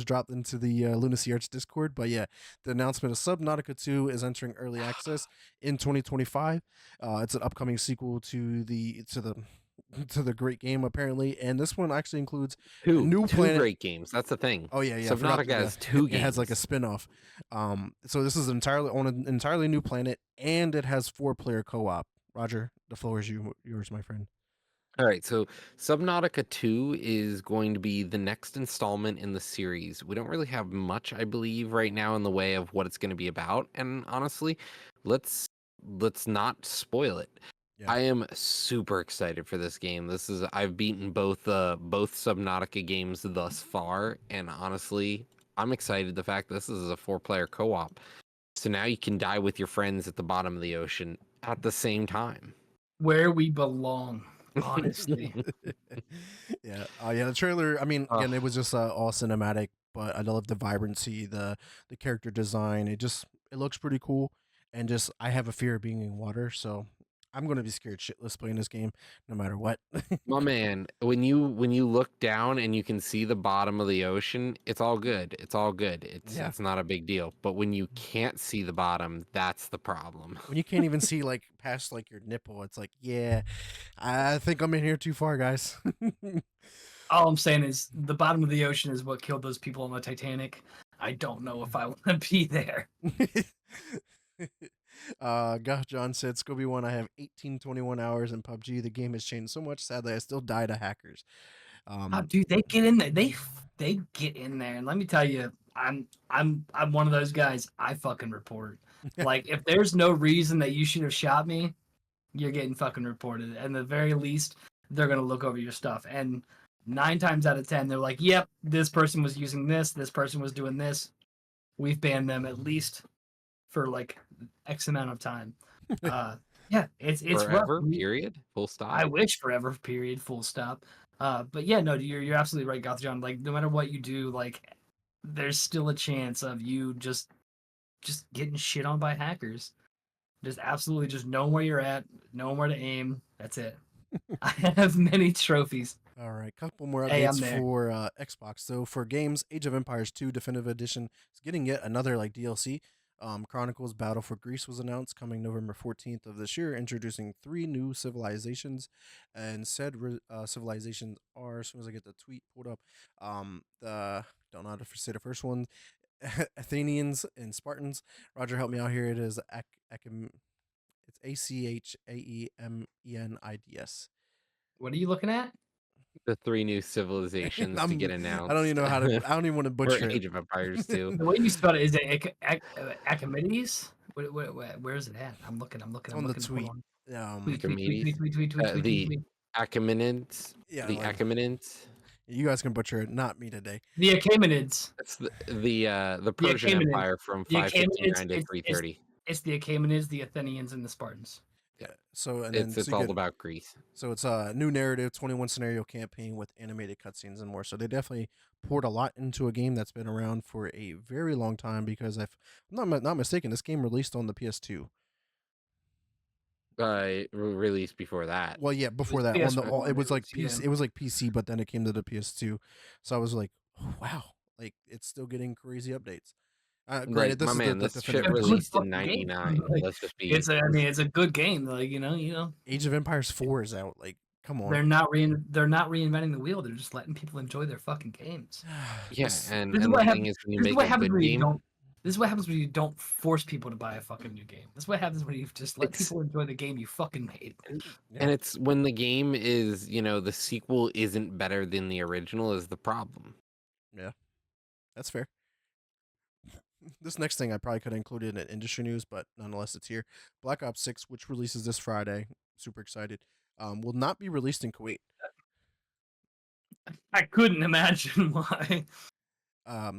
S2: dropped into the Lunacy Arts Discord. But yeah, the announcement of Subnautica 2 is entering early access in 2025. It's an upcoming sequel to the great game apparently, and this one actually includes a new
S4: two
S2: planet.
S4: great games. That's the thing.
S2: Oh yeah, I forgot
S4: Subnautica has two games.
S2: It has like a spin-off. So this is entirely on an entirely new planet, and it has 4-player co-op. Roger, the floor is yours, my friend.
S4: All right, so Subnautica 2 is going to be the next installment in the series. We don't really have much, I believe, right now in the way of what it's going to be about, and honestly, let's not spoil it.
S2: Yeah.
S4: I am super excited for this game. I've beaten both Subnautica games thus far, and honestly, I'm excited the fact that this is a 4-player co-op. So now you can die with your friends at the bottom of the ocean at the same time.
S3: where we belong, honestly.
S2: Yeah. Yeah. The trailer. I mean, again, it was just all cinematic, but I love the vibrancy, the character design. It looks pretty cool, and just I have a fear of being in water, so I'm gonna be scared shitless playing this game, no matter what.
S4: My man, when you look down and you can see the bottom of the ocean, it's all good. It's all good. It's not a big deal. But when you can't see the bottom, that's the problem.
S2: When you can't even see like past like your nipple, it's like, yeah, I think I'm in here too far, guys.
S3: All I'm saying is the bottom of the ocean is what killed those people on the Titanic. I don't know if I want to be there.
S2: Gosh, John said, Scooby One, I have 1821 hours in PUBG. The game has changed so much. Sadly, I still die to hackers.
S3: Oh, dude, they get in there. They get in there, and let me tell you, I'm one of those guys. I fucking report. Like, if there's no reason that you should have shot me, you're getting fucking reported. And the very least, they're gonna look over your stuff. And 9 times out of 10, they're like, "Yep, this person was using this. This person was doing this. We've banned them at least for like X amount of time." Yeah, it's
S4: Forever,
S3: rough.
S4: period, full stop.
S3: I wish forever, period, full stop. But yeah, no, you're absolutely right, Goth John. Like, no matter what you do, like, there's still a chance of you just getting shit on by hackers. Just absolutely just knowing where you're at, knowing where to aim. That's it. I have many trophies.
S2: All right, couple more
S3: Hey, I'm
S2: updates
S3: there.
S2: for Xbox. So for games, Age of Empires 2 Definitive Edition is getting yet another like DLC. Chronicles Battle for Greece was announced coming November 14th of this year, introducing 3 new civilizations, and said civilizations are, as soon as I get the tweet pulled up, the don't know how to say the first one, Athenians and Spartans. Roger, help me out here. It is it's ACHAEMENIDS.
S3: What are you looking at?
S4: The 3 new civilizations to get announced.
S2: I don't even know how to. I don't even want to
S4: for
S2: butcher
S4: Age
S2: it.
S4: of Empires 2.
S3: The way you spell it, is it Achaemenid? Where is it at? I'm looking.
S2: On
S3: looking.
S2: the
S3: Hold
S2: tweet.
S3: on.
S4: Archimedes.
S3: Tweet.
S4: The Achaemenids.
S2: Yeah,
S4: The
S2: like,
S4: Achaemenids.
S2: you guys can butcher it, not me today.
S3: The Achaemenids.
S4: That's the Persian
S3: Achaemenids.
S4: Empire from
S3: The
S4: 559 to
S3: Achaemenids,
S4: 330.
S3: It's the Achaemenids, the Athenians, and the Spartans.
S2: Yeah. So and
S4: It's
S2: then so you
S4: all
S2: get-
S4: about Greece.
S2: So it's a new narrative, 21 scenario campaign with animated cutscenes and more. So they definitely poured a lot into a game that's been around for a very long time. Because if I'm not mistaken, this game released on the PS2.
S4: Released before that.
S2: Well, yeah, before that,
S3: PS1
S2: it was like
S3: release,
S2: PC.
S3: yeah.
S2: It was like PC, but then it came to the PS2. So I was like, oh, wow, Like it's still getting crazy updates. Granted,
S4: Like,
S2: this
S4: my
S2: is
S4: man,
S2: the
S4: this shit
S3: A
S2: definitive
S3: good
S2: version.
S4: released in
S3: fucking game.
S4: '99.
S3: Like,
S4: Let's just be.
S3: I mean, it's a good game. Like, you know,
S2: Age of Empires 4 is out. Like, come on.
S3: they're not reinventing the wheel. They're just letting people enjoy their fucking games.
S4: Yeah,
S2: This-
S4: and
S3: This is
S4: the
S3: what
S4: thing
S3: happens.
S4: is, when you
S3: This is
S4: make
S3: what
S4: a
S3: happens
S4: good
S3: when you
S4: game,
S3: don't. This is what happens when you don't force people to buy a fucking new game. This is what happens when you just let
S4: it's
S3: people enjoy the game you fucking made.
S2: yeah,
S4: and it's when the game is, the sequel isn't better than the original is the problem.
S2: yeah, that's fair. This next thing I probably could have included in industry news, but nonetheless, it's here. Black Ops 6, which releases this Friday, super excited, will not be released in Kuwait.
S3: I couldn't imagine why.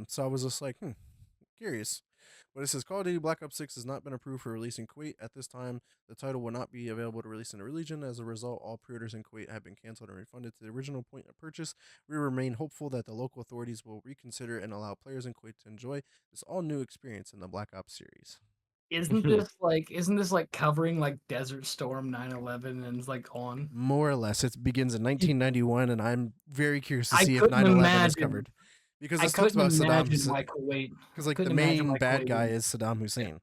S2: So I was just like, curious. But it says Call of Duty Black Ops 6 has not been approved for release in Kuwait. At this time, the title will not be available to release in the region. As a result, all pre-orders in Kuwait have been canceled and refunded to the original point of purchase. We remain hopeful that the local authorities will reconsider and allow players in Kuwait to enjoy this all-new experience in the Black Ops series.
S3: Isn't this like covering like Desert Storm 9/11 and it's like on?
S2: More or less, it begins in 1991, and I'm very curious to
S3: I
S2: see if
S3: couldn't
S2: 9/11 is
S3: imagine.
S2: covered, because
S3: I
S2: this talks
S3: couldn't
S2: about Saddam
S3: imagine
S2: Hussein.
S3: why Kuwait.
S2: Because like the
S3: Couldn't imagine
S2: main
S3: why
S2: bad
S3: Kuwait
S2: guy
S3: would.
S2: is Saddam Hussein.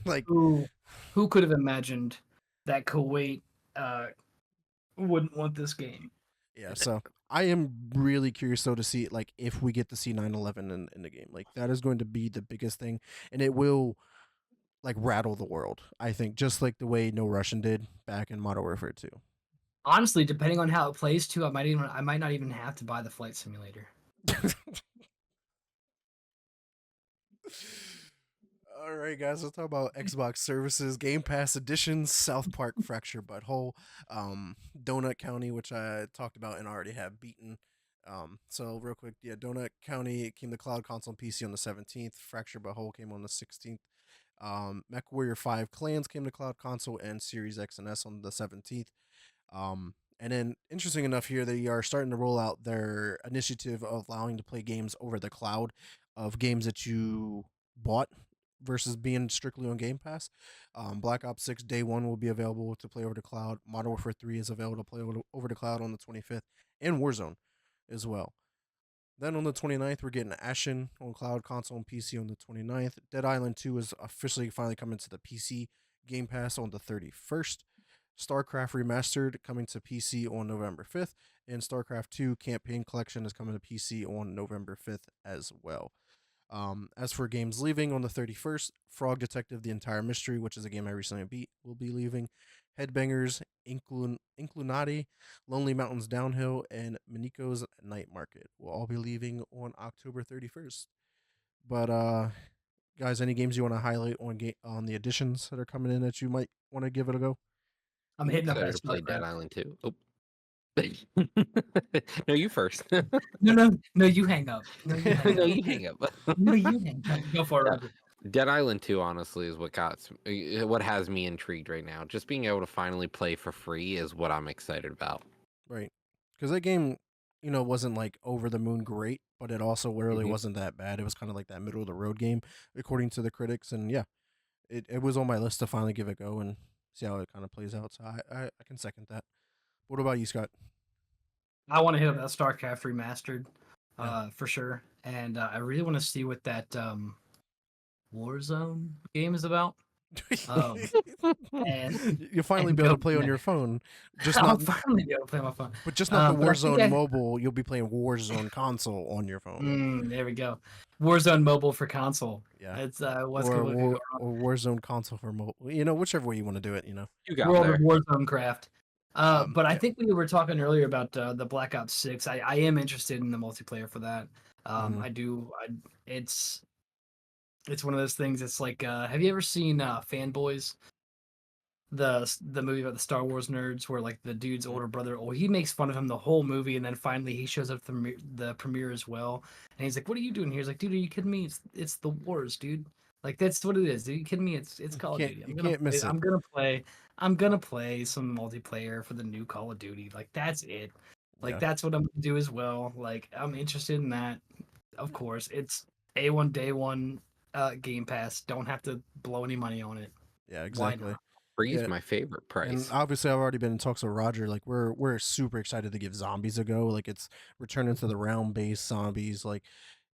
S2: Like,
S3: Who could have imagined that Kuwait wouldn't want this game?
S2: yeah, so I am really curious though to see like if we get to see 9/11 in the game. Like that is going to be the biggest thing, and it will like rattle the world. I think just like the way No Russian did back in Modern Warfare 2.
S3: Honestly, depending on how it plays too, I might not even have to buy the flight simulator.
S2: All right, guys, let's talk about Xbox services, Game Pass editions, South Park Fracture Butthole, Donut County, which I talked about and already have beaten. So real quick, yeah, Donut County came to cloud console and PC on the 17th. Fracture Butthole came on the 16th. Mech Warrior 5 Clans came to cloud console and Series X and S on the 17th. And then, interesting enough, here they are starting to roll out their initiative of allowing to play games over the cloud, of games that you bought versus being strictly on Game Pass. Black Ops 6 Day 1 will be available to play over the cloud. Modern Warfare 3 is available to play over the cloud on the 25th, and Warzone as well. Then on the 29th, we're getting Ashen on cloud, console, and PC on the 29th. Dead Island 2 is officially finally coming to the PC Game Pass on the 31st. StarCraft Remastered coming to PC on November 5th, and StarCraft 2 Campaign Collection is coming to PC on November 5th as well. As for games leaving on the 31st, Frog Detective The Entire Mystery, which is a game I recently beat, will be leaving. Headbangers, Inclunati, Lonely Mountains Downhill, and Miniko's Night Market will all be leaving on October 31st. But guys, any games you want to highlight on the additions that are coming in that you might want to give it a go?
S3: I'm hitting up
S4: Excited
S3: that
S4: to play Dead
S3: StarCraft.
S4: Island 2. Oh. No, you first.
S3: No, you hang up. No, you hang
S4: No,
S3: up.
S4: you hang up.
S3: No, you hang up. Go for it,
S4: Yeah.
S3: Roger.
S4: Dead Island 2, honestly, is what has me intrigued right now. Just being able to finally play for free is what I'm excited about.
S2: Right. Because that game, wasn't like over the moon great, but it also really
S4: Mhm.
S2: wasn't that bad. It was kind of like that middle of the road game, according to the critics. And yeah, it was on my list to finally give it a go and see how it kind of plays out. So I can second that. What about you, Scott?
S3: I want to hit up that StarCraft remastered,
S2: Yeah.
S3: for sure, and I really want to see what that Warzone game is about. Um, and
S2: You'll finally
S3: and
S2: be able
S3: go
S2: to play
S3: from
S2: on
S3: there.
S2: your phone, just
S3: I'll
S2: not,
S3: finally be able to play my phone.
S2: but just not the
S3: But I think
S2: Warzone mobile. You'll be playing Warzone console on your phone.
S3: there we go. Warzone mobile for console.
S2: Yeah.
S3: It's what's
S2: Or
S3: good. What could go wrong?
S2: or Warzone console for mobile. Whichever way you want to do it.
S4: You got
S3: World
S4: there.
S3: of Warzone craft. But I
S2: Yeah.
S3: think we were talking earlier about the Black Ops 6. I am interested in the multiplayer for that.
S2: Mhm.
S3: I do. It's one of those things. It's like, have you ever seen Fanboys? The movie about the Star Wars nerds, where like the dude's older brother, he makes fun of him the whole movie, and then finally he shows up to the premiere as well, and he's like, "What are you doing here?" He's like, "Dude, are you kidding me? It's the wars, dude. Like that's what it is. Are you kidding me? It's Call of Duty.
S2: You can't miss it.
S3: I'm gonna play some multiplayer for the new Call of Duty. Like that's it. Like
S2: Yeah.
S3: that's what I'm gonna do as well. Like I'm interested in that. Of course, it's A1 day one Game Pass. Don't have to blow any money on it.
S2: Yeah,
S3: Why
S2: exactly.
S3: not?
S4: Three's
S2: Yeah,
S4: my favorite
S2: and
S4: price.
S2: obviously I've already been in talks with Roger. Like we're super excited to give zombies a go. Like it's returning to the round based zombies. Like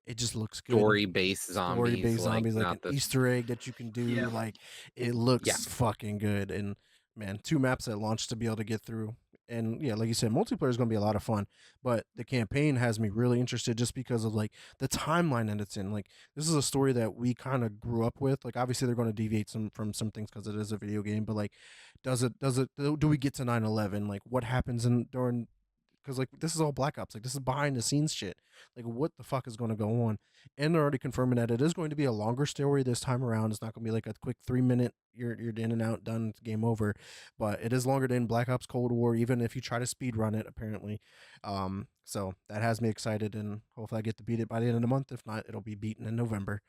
S2: it just looks good.
S4: Story-based
S2: Story
S4: zombies,
S2: based
S4: like
S2: zombies, like an
S4: not this.
S2: Easter egg that you can do.
S3: Yeah.
S2: Like it
S4: Yeah,
S2: looks fucking good. And man, 2 maps at launch to be able to get through. And yeah, like you said, multiplayer is gonna be a lot of fun. But the campaign has me really interested just because of like the timeline that it's in. Like this is a story that we kind of grew up with. Like obviously they're going to deviate some from some things because it is a video game. But like, do we get to 9/11? Like what happens in during because like this is all Black Ops. Like this is behind the scenes shit. Like what the fuck is going to go on? And they're already confirming that it is going to be a longer story this time around. It's not going to be like a quick 3 minute. You're in and out, done, it's game over. But it is longer than Black Ops Cold War, even if you try to speed run it. Apparently, so that has me excited, and hopefully I get to beat it by the end of the month. If not, it'll be beaten in November.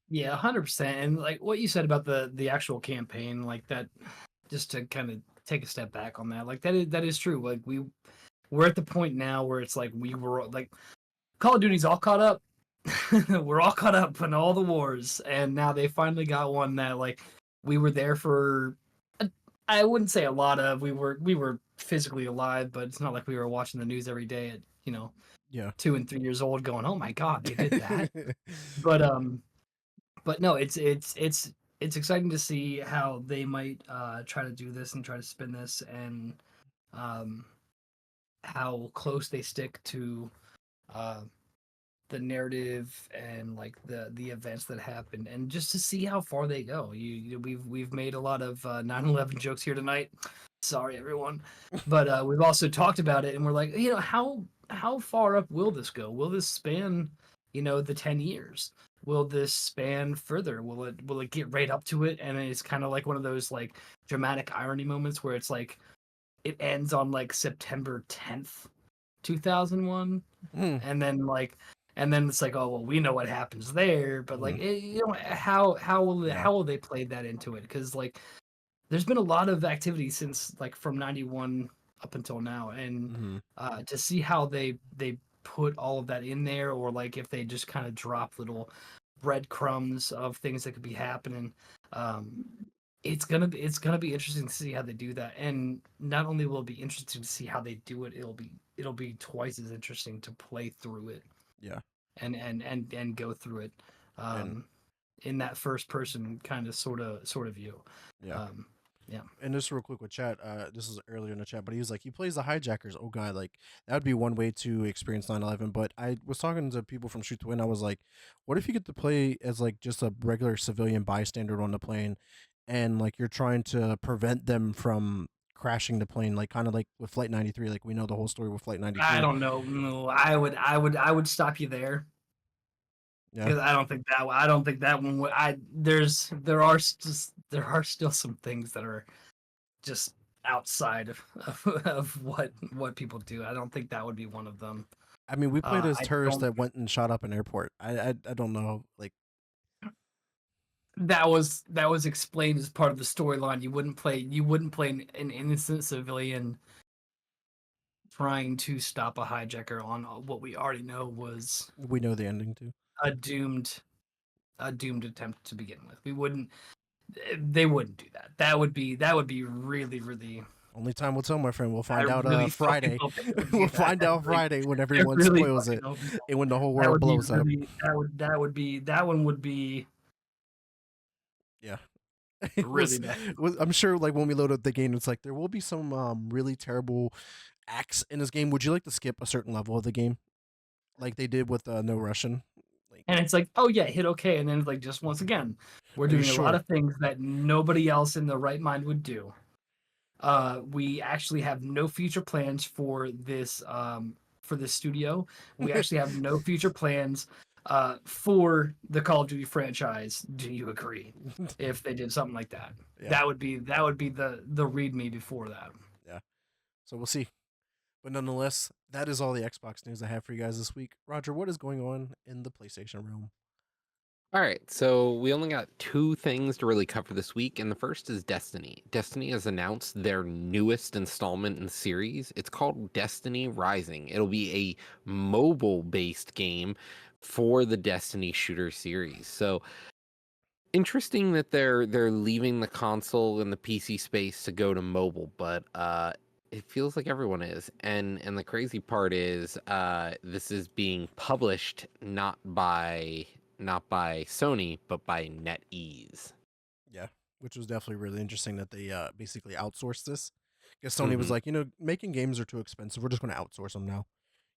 S3: Yeah, 100%. And like what you said about the actual campaign, like that, just to kind of take a step back on that, like that is true. Like we're at the point now where it's like we were like Call of Duty's all caught up. We're all caught up in all the wars, and now they finally got one that like we were there for. I wouldn't say a lot of. We were physically alive, but it's not like we were watching the news every day at
S2: Yeah.
S3: 2 and 3 years old, going, "Oh my god, they did that." But but no, it's exciting to see how they might try to do this and try to spin this, and um how close they stick to uh the narrative and like the events that happened, and just to see how far they go. We've made a lot of 9/11 jokes here tonight. Sorry everyone, but we've also talked about it, and we're like, how far up will this go? Will this span the 10 years? Will this span further? Will it get right up to it? And it's kind of like one of those like dramatic irony moments where it's like it ends on like September 10th 2001,
S2: Mm,
S3: and then it's like, oh well, we know what happens there, but like
S2: yeah.
S3: how will they play that into it? Because like there's been a lot of activity since like from 91 up until now, and
S2: Hmm.
S3: to see how they put all of that in there, or like if they just kind of drop little breadcrumbs of things that could be happening. um it's gonna be interesting to see how they do that, and not only will it be interesting to see how they do it, it'll be twice as interesting to play through it
S2: Yeah.
S3: and go through it
S2: And
S3: um in that first person kind of sort of view.
S2: yeah.
S3: um yeah.
S2: And just real quick with chat, this was earlier in the chat, but he was like, he plays the hijackers. Oh god, like that would be one way to experience 9/11. But I was talking to people from Shoot to Win. I was like, what if you get to play as like just a regular civilian bystander on the plane, and like you're trying to prevent them from crashing the plane, like kind of like with Flight 93. Like we know the whole story with Flight
S3: I
S2: 93.
S3: don't know. No, I would stop you there,
S2: Yeah.
S3: because I don't think that one would. There are still some things that are just outside of what people do. I don't think that would be one of them.
S2: I mean, we played as
S3: I
S2: terrorists
S3: don't.
S2: that went and shot up an airport. I don't know. Like,
S3: That was explained as part of the storyline. You wouldn't play an innocent civilian trying to stop a hijacker on what we already know was
S2: we know the ending too.
S3: a doomed a doomed attempt to begin with. They wouldn't do that. That would be really, really.
S2: Only time will tell, my friend. We'll
S3: I
S2: find out
S3: really fucking
S2: Friday.
S3: hope they don't
S2: We'll
S3: do that.
S2: find out
S3: Like,
S2: Friday when
S3: I
S2: everyone
S3: really
S2: spoils
S3: fucking
S2: it
S3: hope they don't.
S2: and when the whole
S3: That
S2: world
S3: would be
S2: blows up.
S3: really. That one would be
S2: Yeah.
S3: really bad.
S2: I'm sure like when we load up the game, it's like there will be some really terrible acts in this game. Would you like to skip a certain level of the game? Like they did with No Russian? Like,
S3: And it's like, oh yeah, hit okay, and then it's like, just once again, we're
S2: are you
S3: doing a lot
S2: sure?
S3: of things that nobody else in their right mind would do. We actually have no future plans for this studio. We actually have no future plans for the Call of Duty franchise. Do you agree? If they did something like that,
S2: Yeah.
S3: that would be the read me before that.
S2: Yeah. So we'll see. But nonetheless, that is all the Xbox news I have for you guys this week. Roger, what is going on in the PlayStation realm?
S4: All right, so we only got two things to really cover this week, and the first is Destiny. Destiny has announced their newest installment in the series. It's called Destiny Rising. It'll be a mobile-based game for the Destiny shooter series. So Interesting that they're leaving the console and the PC space to go to mobile, but it feels like everyone is. And the crazy part is this is being published not by Sony, but by NetEase.
S2: Yeah, which was definitely really interesting that they basically outsourced this. Because Sony was
S4: Mhm.
S2: like, making games are too expensive. We're just going to outsource them now.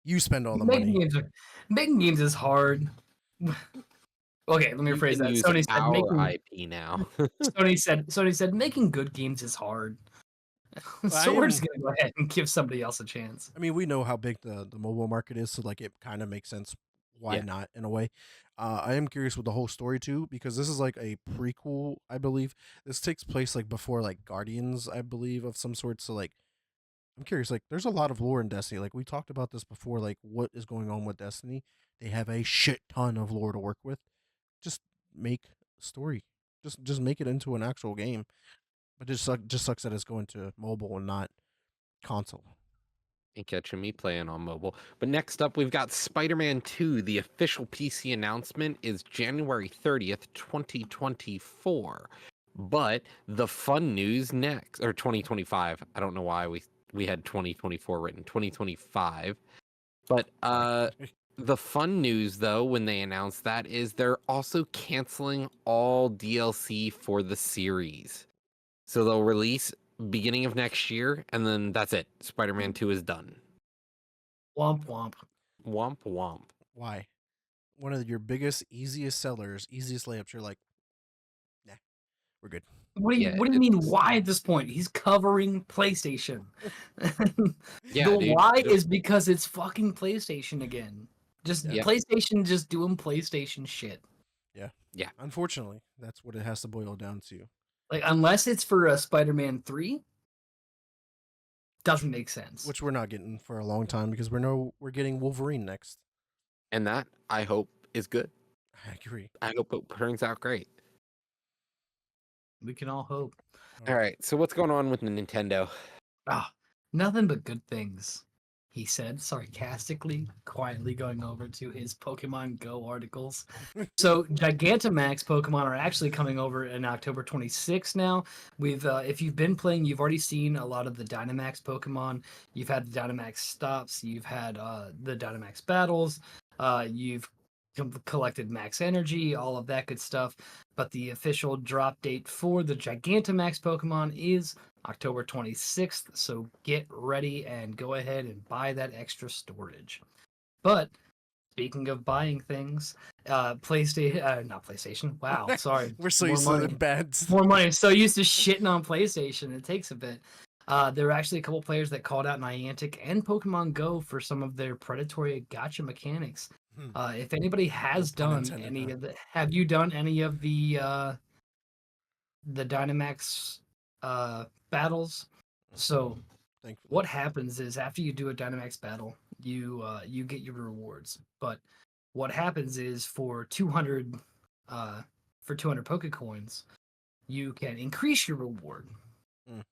S2: You spend all the
S3: Making
S2: money.
S3: games, making games is hard. Okay, let me
S4: You
S3: rephrase
S4: can
S3: that.
S4: use
S3: Sony said
S4: our
S3: making.
S4: IP now.
S3: Sony said making good games is hard.
S2: I
S3: So we're just
S2: am.
S3: gonna go ahead and give somebody else a chance.
S2: I mean, we know how big the mobile market is, so like it kind of makes sense. Why
S4: Yeah.
S2: not in a way? I am curious with the whole story too because this is like a prequel, I believe. This takes place like before like Guardians, I believe, of some sort. So like, I'm curious. Like, there's a lot of lore in Destiny. Like we talked about this before. Like, what is going on with Destiny? They have a shit ton of lore to work with. Just make a story. Just make it into an actual game. But just sucks that it's going to mobile and not console.
S4: Ain't catching me playing on mobile. But next up, we've got Spider-Man 2. The official PC announcement is January 30th, 2024. But the fun news next, or 2025. I don't know why we had 2024 written, 2025. But
S2: Sorry.
S4: the fun news, though, when they announced that, is they're also canceling all DLC for the series. So they'll release beginning of next year, and then that's it. Spider-Man 2 is done.
S3: Womp womp.
S4: Womp womp.
S2: Why? One of your biggest, easiest sellers, easiest layups. You're like, nah, we're good.
S3: What do you mean why at this point? He's covering PlayStation.
S4: Yeah,
S3: The
S4: dude.
S3: why is because it's fucking PlayStation again. Just
S2: Yeah.
S3: PlayStation just doing PlayStation shit.
S2: Yeah.
S4: Yeah.
S2: Unfortunately, that's what it has to boil down to.
S3: Like unless it's for a Spider-Man 3, doesn't make sense.
S2: Which we're not getting for a long time because we're getting Wolverine next.
S4: And that, I hope, is good.
S2: I agree.
S4: I hope it turns out great.
S3: We can all hope.
S4: All right, so what's going on with Nintendo?
S3: Ah, nothing but good things, he said sarcastically, quietly going over to his Pokemon Go articles. So Gigantamax Pokemon are actually coming over in October 26th now. If you've been playing, you've already seen a lot of the Dynamax Pokemon. You've had the Dynamax stops, you've had the Dynamax battles, you've collected max energy, all of that good stuff. But the official drop date for the Gigantamax Pokemon is October 26th. So get ready and go ahead and buy that extra storage. But speaking of buying things, PlayStation, not PlayStation. Wow, sorry.
S2: We're so
S3: More
S2: used to
S3: money.
S2: the bad.
S3: More money. I'm so used to shitting on PlayStation. It takes a bit. There were actually a couple players that called out Niantic and Pokemon Go for some of their predatory gotcha mechanics. If anybody has
S2: No pun
S3: done
S2: intended,
S3: any
S2: huh?
S3: of the, have you done any of the Dynamax battles? So
S2: Thankfully.
S3: what happens is after you do a Dynamax battle, you get your rewards. But what happens is for 200 Pokecoins, you can increase your reward.
S2: Mm.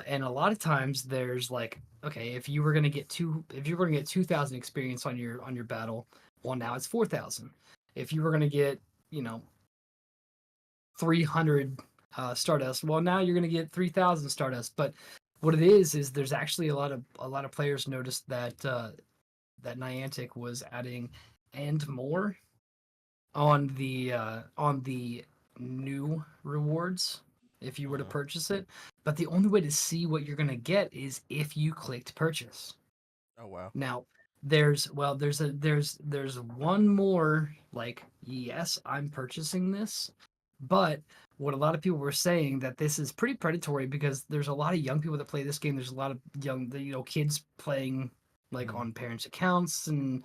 S3: And a lot of times there's like, okay, if you were gonna get 2,000 experience on your battle, well now it's 4,000. If you were gonna get 300 Stardust, well now you're gonna get 3,000 Stardust. But what it is there's actually a lot of players noticed that that Niantic was adding and more on the new rewards if you were to purchase it. But the only way to see what you're gonna get is if you clicked purchase.
S2: Oh wow.
S3: Now there's one more like, yes, I'm purchasing this, but what a lot of people were saying that this is pretty predatory because there's a lot of young people that play this game. There's a lot of young kids playing like on parents' accounts and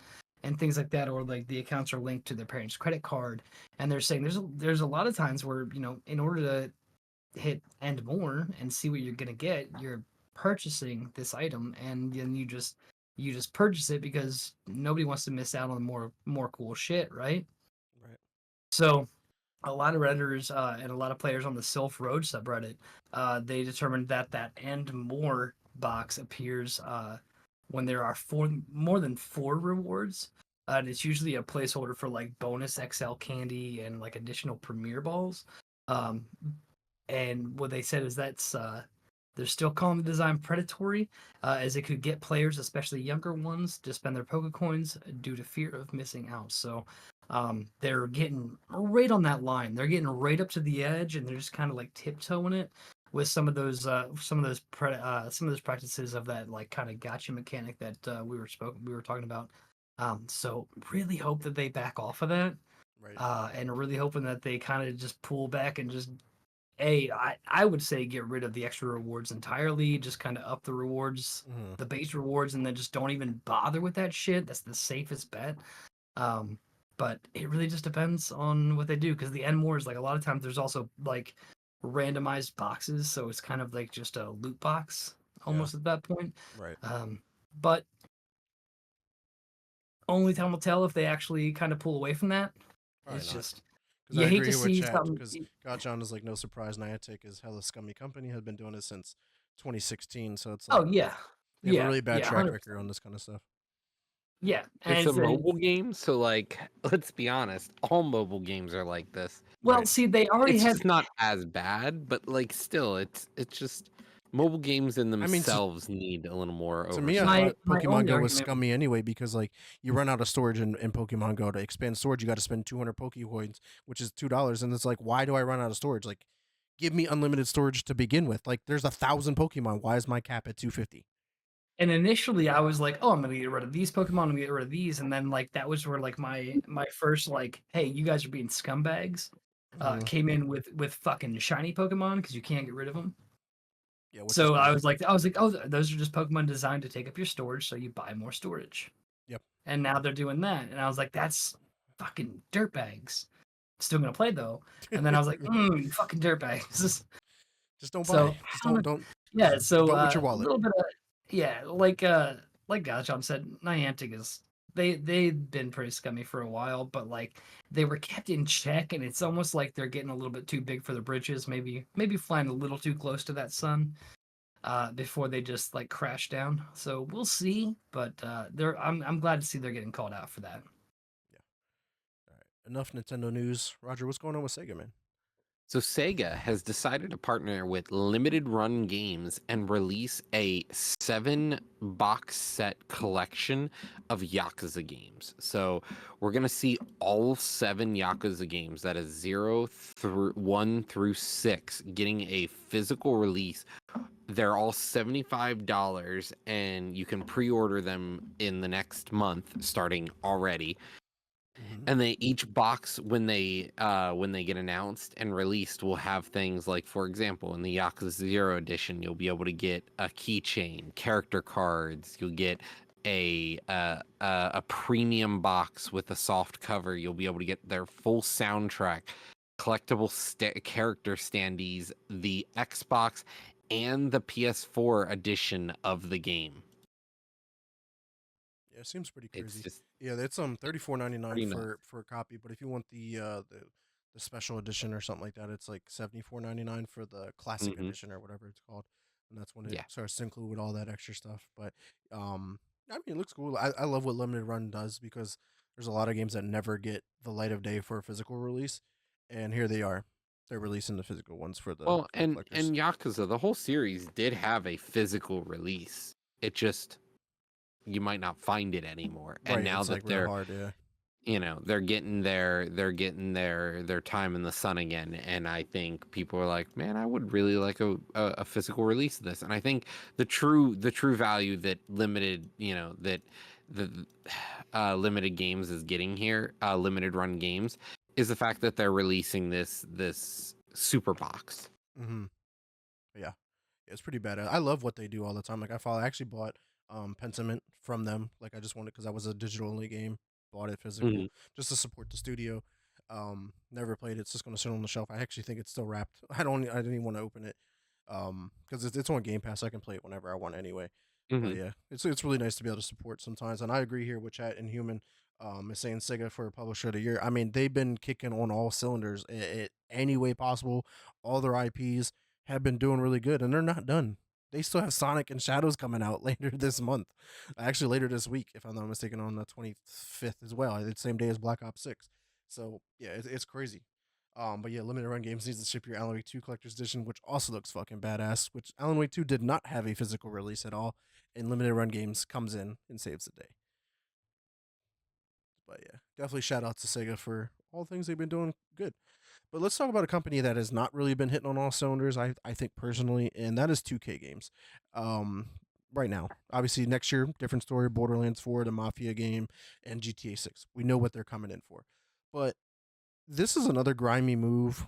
S3: things like that, or like the accounts are linked to their parents' credit card, and they're saying there's a lot of times where in order to hit end more and see what you're gonna get, you're purchasing this item and then you just purchase it because nobody wants to miss out on more cool shit, right?
S2: Right.
S3: So a lot of redditors and a lot of players on the Sylph Road subreddit, they determined that and more box appears when there are more than 4 rewards. and it's usually a placeholder for like bonus XL candy and like additional Premier balls. Um, and what they said is they're still calling the design predatory, as it could get players, especially younger ones, to spend their Pokecoins due to fear of missing out. So they're getting right on that line. They're getting right up to the edge, and they're just kind of like tiptoeing it with some of those practices of that like kind of gotcha mechanic that we were talking about. So really hope that they back off of that,
S2: Right.
S3: and really hoping that they kind of just pull back and just I would say get rid of the extra rewards entirely. Just kind of up the rewards,
S2: Mm-hmm.
S3: the base rewards, and then just don't even bother with that shit. That's the safest bet. Um, but it really just depends on what they do, because the end more is like a lot of times there's also like randomized boxes, so it's kind of like just a loot box
S2: Yeah.
S3: almost at that point.
S2: Right.
S3: But only time will tell if they actually kind of pull away from that.
S2: Probably
S3: It's
S2: not.
S3: just
S2: Because
S3: you
S2: I
S3: hate
S2: agree
S3: to
S2: here with
S3: see
S2: chat.
S3: something.
S2: Because Gotchon is like no surprise. Niantic is hella scummy company. Has been doing it since 2016. So it's like
S3: Oh yeah,
S2: they have a
S3: yeah,
S2: really bad
S3: yeah,
S2: track
S3: 100%.
S2: record on this kind of stuff.
S3: Yeah, and
S4: It's a
S3: it's
S4: mobile game, so like, let's be honest, all mobile games are like this.
S3: well,
S2: Right.
S3: see, they already
S4: It's
S3: had.
S4: just not as bad, but like still, it's just mobile games in
S2: I mean,
S4: themselves need a little more
S2: to me, I
S4: oversight.
S2: thought
S3: My
S2: Pokemon
S3: only
S2: Go was
S3: argument.
S2: scummy anyway because like you run out of storage in Pokemon Go. To expand storage, you got to spend 200 Pokecoins, which is $2. And it's like, why do I run out of storage? Like, give me unlimited storage to begin with. Like, there's 1,000 Pokemon. Why is my cap at 250?
S3: And initially, I was like, "Oh, I'm gonna get rid of these Pokemon. I'm gonna get rid of these." And then, like, that was where like my first like, "Hey, you guys are being scumbags,"
S2: Mm-hmm.
S3: came in with fucking shiny Pokemon because you can't get rid of them.
S2: Yeah, which is
S3: So
S2: dumb.
S3: I was like, "Oh, those are just Pokemon designed to take up your storage, so you buy more storage."
S2: Yep.
S3: And now they're doing that, and I was like, "That's fucking dirtbags." Still gonna play though. And then I was like, you fucking dirtbags."
S2: Just don't buy.
S3: So
S2: Just
S3: I don't know.
S2: don't.
S3: Yeah,
S2: Just
S3: so
S2: vote with your
S3: a
S2: wallet.
S3: little bit of yeah, like Gotchon said, Niantic is they've been pretty scummy for a while, but like they were kept in check, and it's almost like they're getting a little bit too big for the britches, maybe flying a little too close to that sun before they just like crash down. So we'll see, but I'm glad to see they're getting called out for that.
S2: Yeah. All right. Enough Nintendo news. Roger, what's going on with Sega, man?
S4: So Sega has decided to partner with Limited Run Games and release a 7-box set collection of Yakuza games. So we're gonna see all 7 Yakuza games, that is 1 through 6, getting a physical release. They're all $75, and you can pre-order them in the next month, starting already.
S2: Mm-hmm.
S4: And they each box when they get announced and released will have things like, for example, in the Yakuza 0 edition, you'll be able to get a keychain, character cards. You'll get a premium box with a soft cover. You'll be able to get their full soundtrack, collectible character standees, the Xbox and the PS4 edition of the game.
S2: Yeah, it seems pretty
S4: It's
S2: crazy.
S4: just
S2: Yeah, that's $34.99
S4: pretty nuts.
S2: for a copy, but if you want the special edition or something like that, it's like $74.99 for the classic
S4: Hmm.
S2: edition or whatever it's called, and that's when it
S4: Yeah.
S2: starts to include all that extra stuff. But um, I mean, it looks cool. I love what Limited Run does because there's a lot of games that never get the light of day for a physical release, and here they are. They're releasing the physical ones
S4: Well,
S2: for the collectors.
S4: and Yakuza, the whole series did have a physical release. It just you might not find it anymore. And
S2: Right,
S4: now
S2: it's like
S4: that
S2: real hard. Yeah.
S4: they're getting their time in the sun again. And I think people are like, man, I would really like a physical release of this. And I think the true value that the limited games is getting here, limited run games, is the fact that they're releasing this super box.
S2: Mm-hmm. Yeah. It's pretty bad. I love what they do all the time. Like I actually bought Pentiment from them. Like I just wanted because I was a digital only game. Bought it physical
S4: Mhm.
S2: just to support the studio. Never played it. It's just gonna sit on the shelf. I actually think it's still wrapped. I didn't even want to open it. Because it's on Game Pass. I can play it whenever I want anyway. But
S4: Mhm.
S2: yeah, it's really nice to be able to support sometimes. And I agree here with Chat and Human. Is saying Sega for Publisher of the Year. I mean, they've been kicking on all cylinders any way possible. All their IPs have been doing really good, and they're not done. They still have Sonic and Shadows coming out later this month. Actually, later this week, if I'm not mistaken, on the 25th as well. It's the same day as Black Ops 6. So yeah, it's crazy. But yeah, limited run games needs to ship your Alan Wake 2 Collector's Edition, which also looks fucking badass. Which Alan Wake 2 did not have a physical release at all, and limited run games comes in and saves the day. But yeah, definitely shout out to Sega for all the things they've been doing good. But let's talk about a company that has not really been hitting on all cylinders, I think personally, and that is 2K Games. Um, right now, obviously next year, different story. Borderlands 4, the Mafia game, and GTA 6. We know what they're coming in for, but this is another grimy move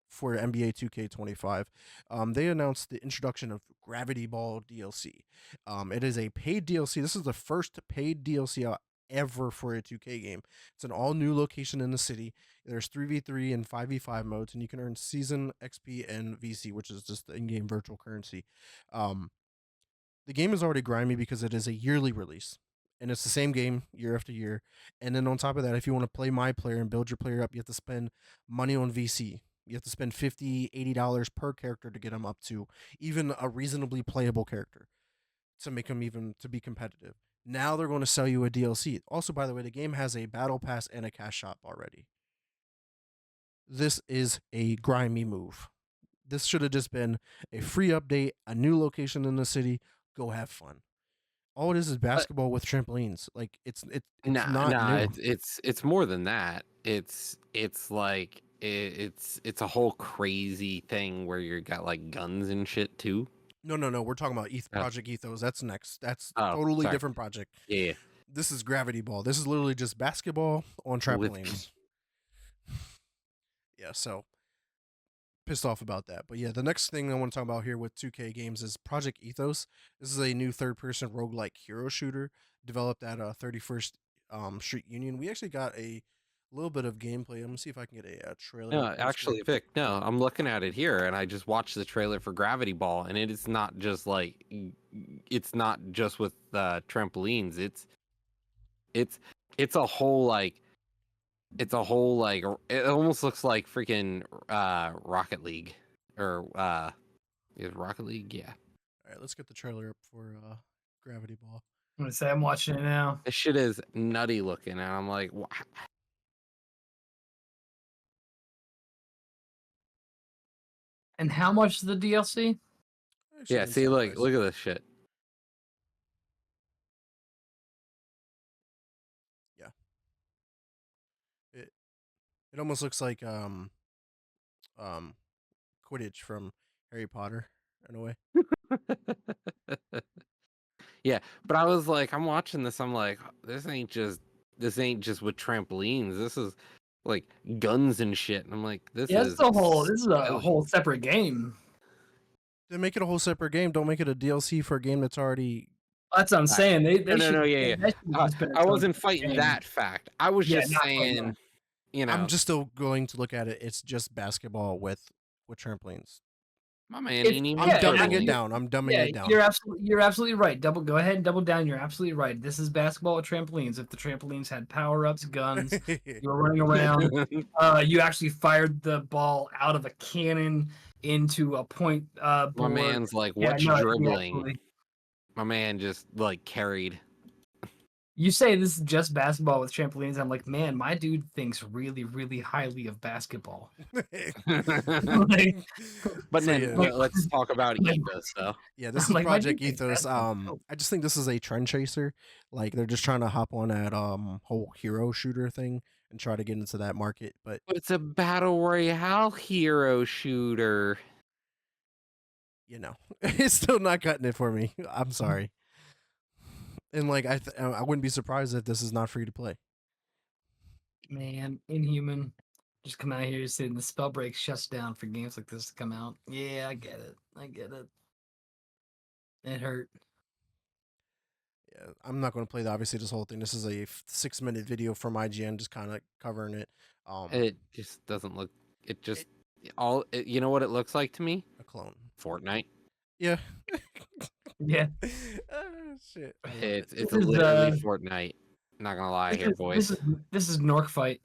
S2: for NBA 2K25. They announced the introduction of Gravity Ball DLC. It is a paid DLC. This is the first paid DLC out ever for a 2K game. It's an all new location in the city. There's 3v3 and 5v5 modes, and you can earn season XP and VC, which is just the in game virtual currency. Um, the game is already grimy because it is a yearly release. And it's the same game year after year. And then on top of that, if you want to play my player and build your player up, you have to spend money on VC. You have to spend $50, $80 per character to get them up to even a reasonably playable character to make them even to be competitive. Now they're going to sell you a DLC. Also, by the way, the game has a battle pass and a cash shop already. This is a grimy move. This should have just been a free update, a new location in the city. Go have fun. All it is basketball with trampolines. Like it's not new.
S4: It's more than that. It's like it's a whole crazy thing where you got like guns and shit too.
S2: No. We're talking about Project Ethos. That's next. That's totally
S4: sorry.
S2: different project.
S4: Yeah.
S2: This is Gravity Ball. This is literally just basketball on trampolines. Yeah, so pissed off about that. But yeah, the next thing I want to talk about here with 2K Games is Project Ethos. This is a new third-person roguelike hero shooter developed at 31st Street Union. We actually got a little bit of gameplay. I'm gonna see if I can get a trailer.
S4: No, actually, Vic, no, I'm looking at it here, and I just watched the trailer for Gravity Ball, and it is not just like it's not just with trampolines. It's a whole like it almost looks like freaking Rocket League or is it Rocket League? Yeah.
S2: All right, let's get the trailer up for Gravity Ball.
S3: I'm gonna say I'm watching it now.
S4: This shit is nutty looking, and I'm like,
S3: And how much is the DLC?
S2: Actually,
S4: yeah. See, look at this shit.
S2: Yeah. It almost looks like Quidditch from Harry Potter in a way.
S4: Yeah, but I was like, I'm watching this. I'm like, this ain't just with trampolines. This is like guns and shit. And I'm like, this is
S3: a whole separate game.
S2: Then make it a whole separate game. Don't make it a DLC for a game that's already.
S3: That's what I'm saying.
S4: I wasn't fighting that fact. I was just saying, you know,
S2: I'm just still going to look at it. It's just basketball with trampolines.
S4: My man,
S2: I'm dumbing it down. I'm dumbing it down.
S3: You're absolutely right. Go ahead and double down. You're absolutely right. This is basketball with trampolines. If the trampolines had power-ups, guns, you were running around, you actually fired the ball out of a cannon into a point board.
S4: My man's like, what's dribbling? My man just like carried.
S3: You say this is just basketball with trampolines. I'm like, man, my dude thinks really, really highly of basketball.
S4: But then let's talk about Ethos, though.
S2: Yeah, this is like Project Ethos. I just think this is a trend chaser. Like they're just trying to hop on that whole hero shooter thing and try to get into that market. But
S4: it's a battle royale hero shooter.
S2: You know, it's still not cutting it for me. I'm sorry. And like I wouldn't be surprised if this is not free to play.
S3: Man, Inhuman just come out here saying the spell break shuts down for games like this to come out. Yeah, I get it. It hurt.
S2: Yeah, I'm not going to play obviously this whole thing. This is a 6-minute video from IGN, just kind of covering it.
S4: It just doesn't look. It just you know what it looks like to me?
S2: A clone.
S4: Fortnite.
S2: Yeah.
S3: Yeah.
S2: Shit.
S4: It's literally Fortnite. Not gonna lie here, boys.
S3: This is Nork fight.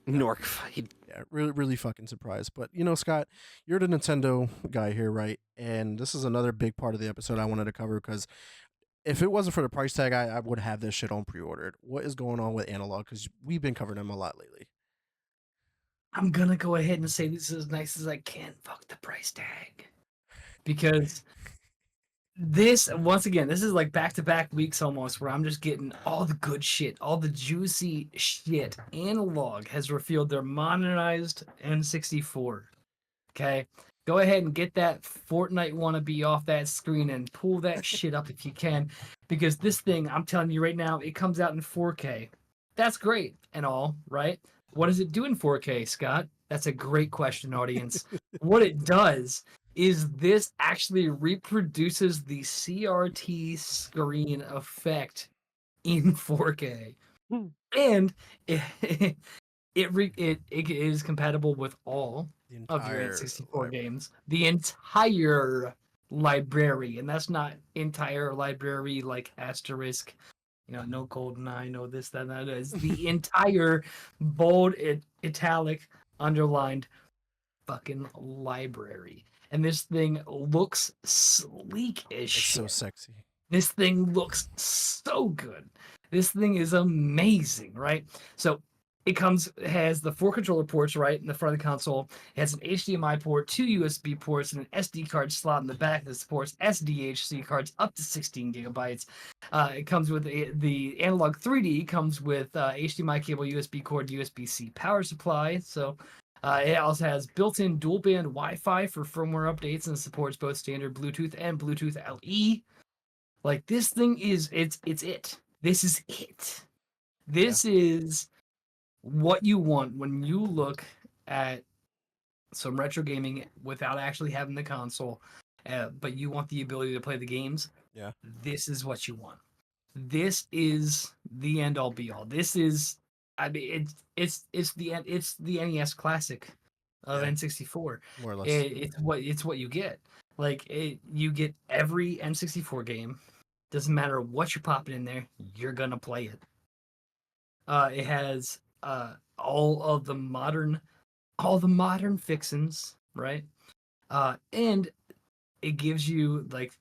S4: Nork fight.
S2: Yeah, really, really fucking surprised. But you know, Scott, you're the Nintendo guy here, right? And this is another big part of the episode I wanted to cover because if it wasn't for the price tag, I would have this shit on pre-ordered. What is going on with Analog? Because we've been covering them a lot lately.
S3: I'm gonna go ahead and say this as nice as I can. Fuck the price tag, because this once again, this is like back-to-back weeks almost, where I'm just getting all the good shit, all the juicy shit. Analog has revealed their modernized N64. Okay, go ahead and get that Fortnite wannabe off that screen and pull that shit up if you can, because this thing, I'm telling you right now, it comes out in 4K. That's great and all, right? What does it do in 4K, Scott? That's a great question, audience. What it does is this actually reproduces the CRT screen effect in 4K,
S4: Hmm.
S3: and it is compatible with all
S2: The
S3: of your
S2: entire
S3: N64
S2: library.
S3: games, the entire library, and that's not entire library like asterisk, no GoldenEye, no this, that, that is the entire bold, italic, underlined fucking library. And this thing looks sleek as
S2: It's
S3: shit.
S2: so sexy.
S3: This thing looks so good. This thing is amazing, right? So it has the 4 controller ports right in the front of the console. It has an HDMI port, 2 USB ports, and an SD card slot in the back that supports SDHC cards up to 16 gigabytes. It comes with the Analog 3D comes with HDMI cable, USB cord, USB-C power supply. So it also has built-in dual-band Wi-Fi for firmware updates and supports both standard Bluetooth and Bluetooth LE. Like, this thing is it's it. This is it. This is what you want when you look at some retro gaming without actually having the console, but you want the ability to play the games.
S2: Yeah.
S3: This is what you want. This is the end all be all. This is, I mean, it's the NES classic of
S2: Yeah.
S3: N64.
S2: More or less.
S3: It's what you get. Like, you get every N64 game. Doesn't matter what you're popping in there, you're gonna play it. It has all the modern fixins, right? And it gives you like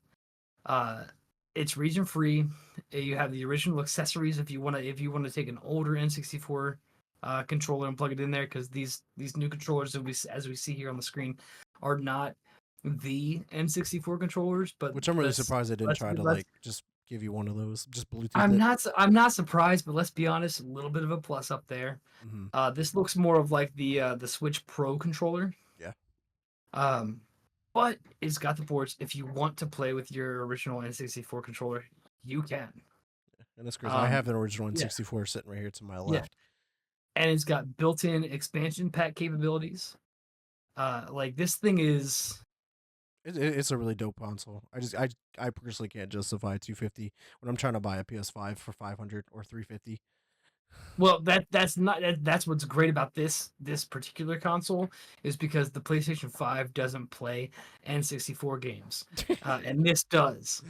S3: it's region free. You have the original accessories if you want to take an older N64 controller and plug it in there, because these new controllers as we see here on the screen are not the N64 controllers, but
S2: Which I'm really surprised they didn't try to
S3: let's-
S2: like just give you one of those, just Bluetooth
S3: I'm
S2: it.
S3: not surprised, but let's be honest, a little bit of a plus up there.
S2: Mhm.
S3: This looks more of like the Switch Pro controller.
S2: Yeah.
S3: But it's got the ports. If you want to play with your original N64 controller, you can.
S2: And that's crazy. I have
S3: Um,
S2: an original
S3: yeah.
S2: N64 sitting right here to my
S3: Yeah.
S2: left.
S3: And it's got built-in expansion pack capabilities. Like, this thing is
S2: It's a really dope console. I personally can't justify 250 when I'm trying to buy a PS5 for 500 or 350.
S3: well, that's what's great about this particular console, is because the PlayStation 5 doesn't play N64 games, and this does.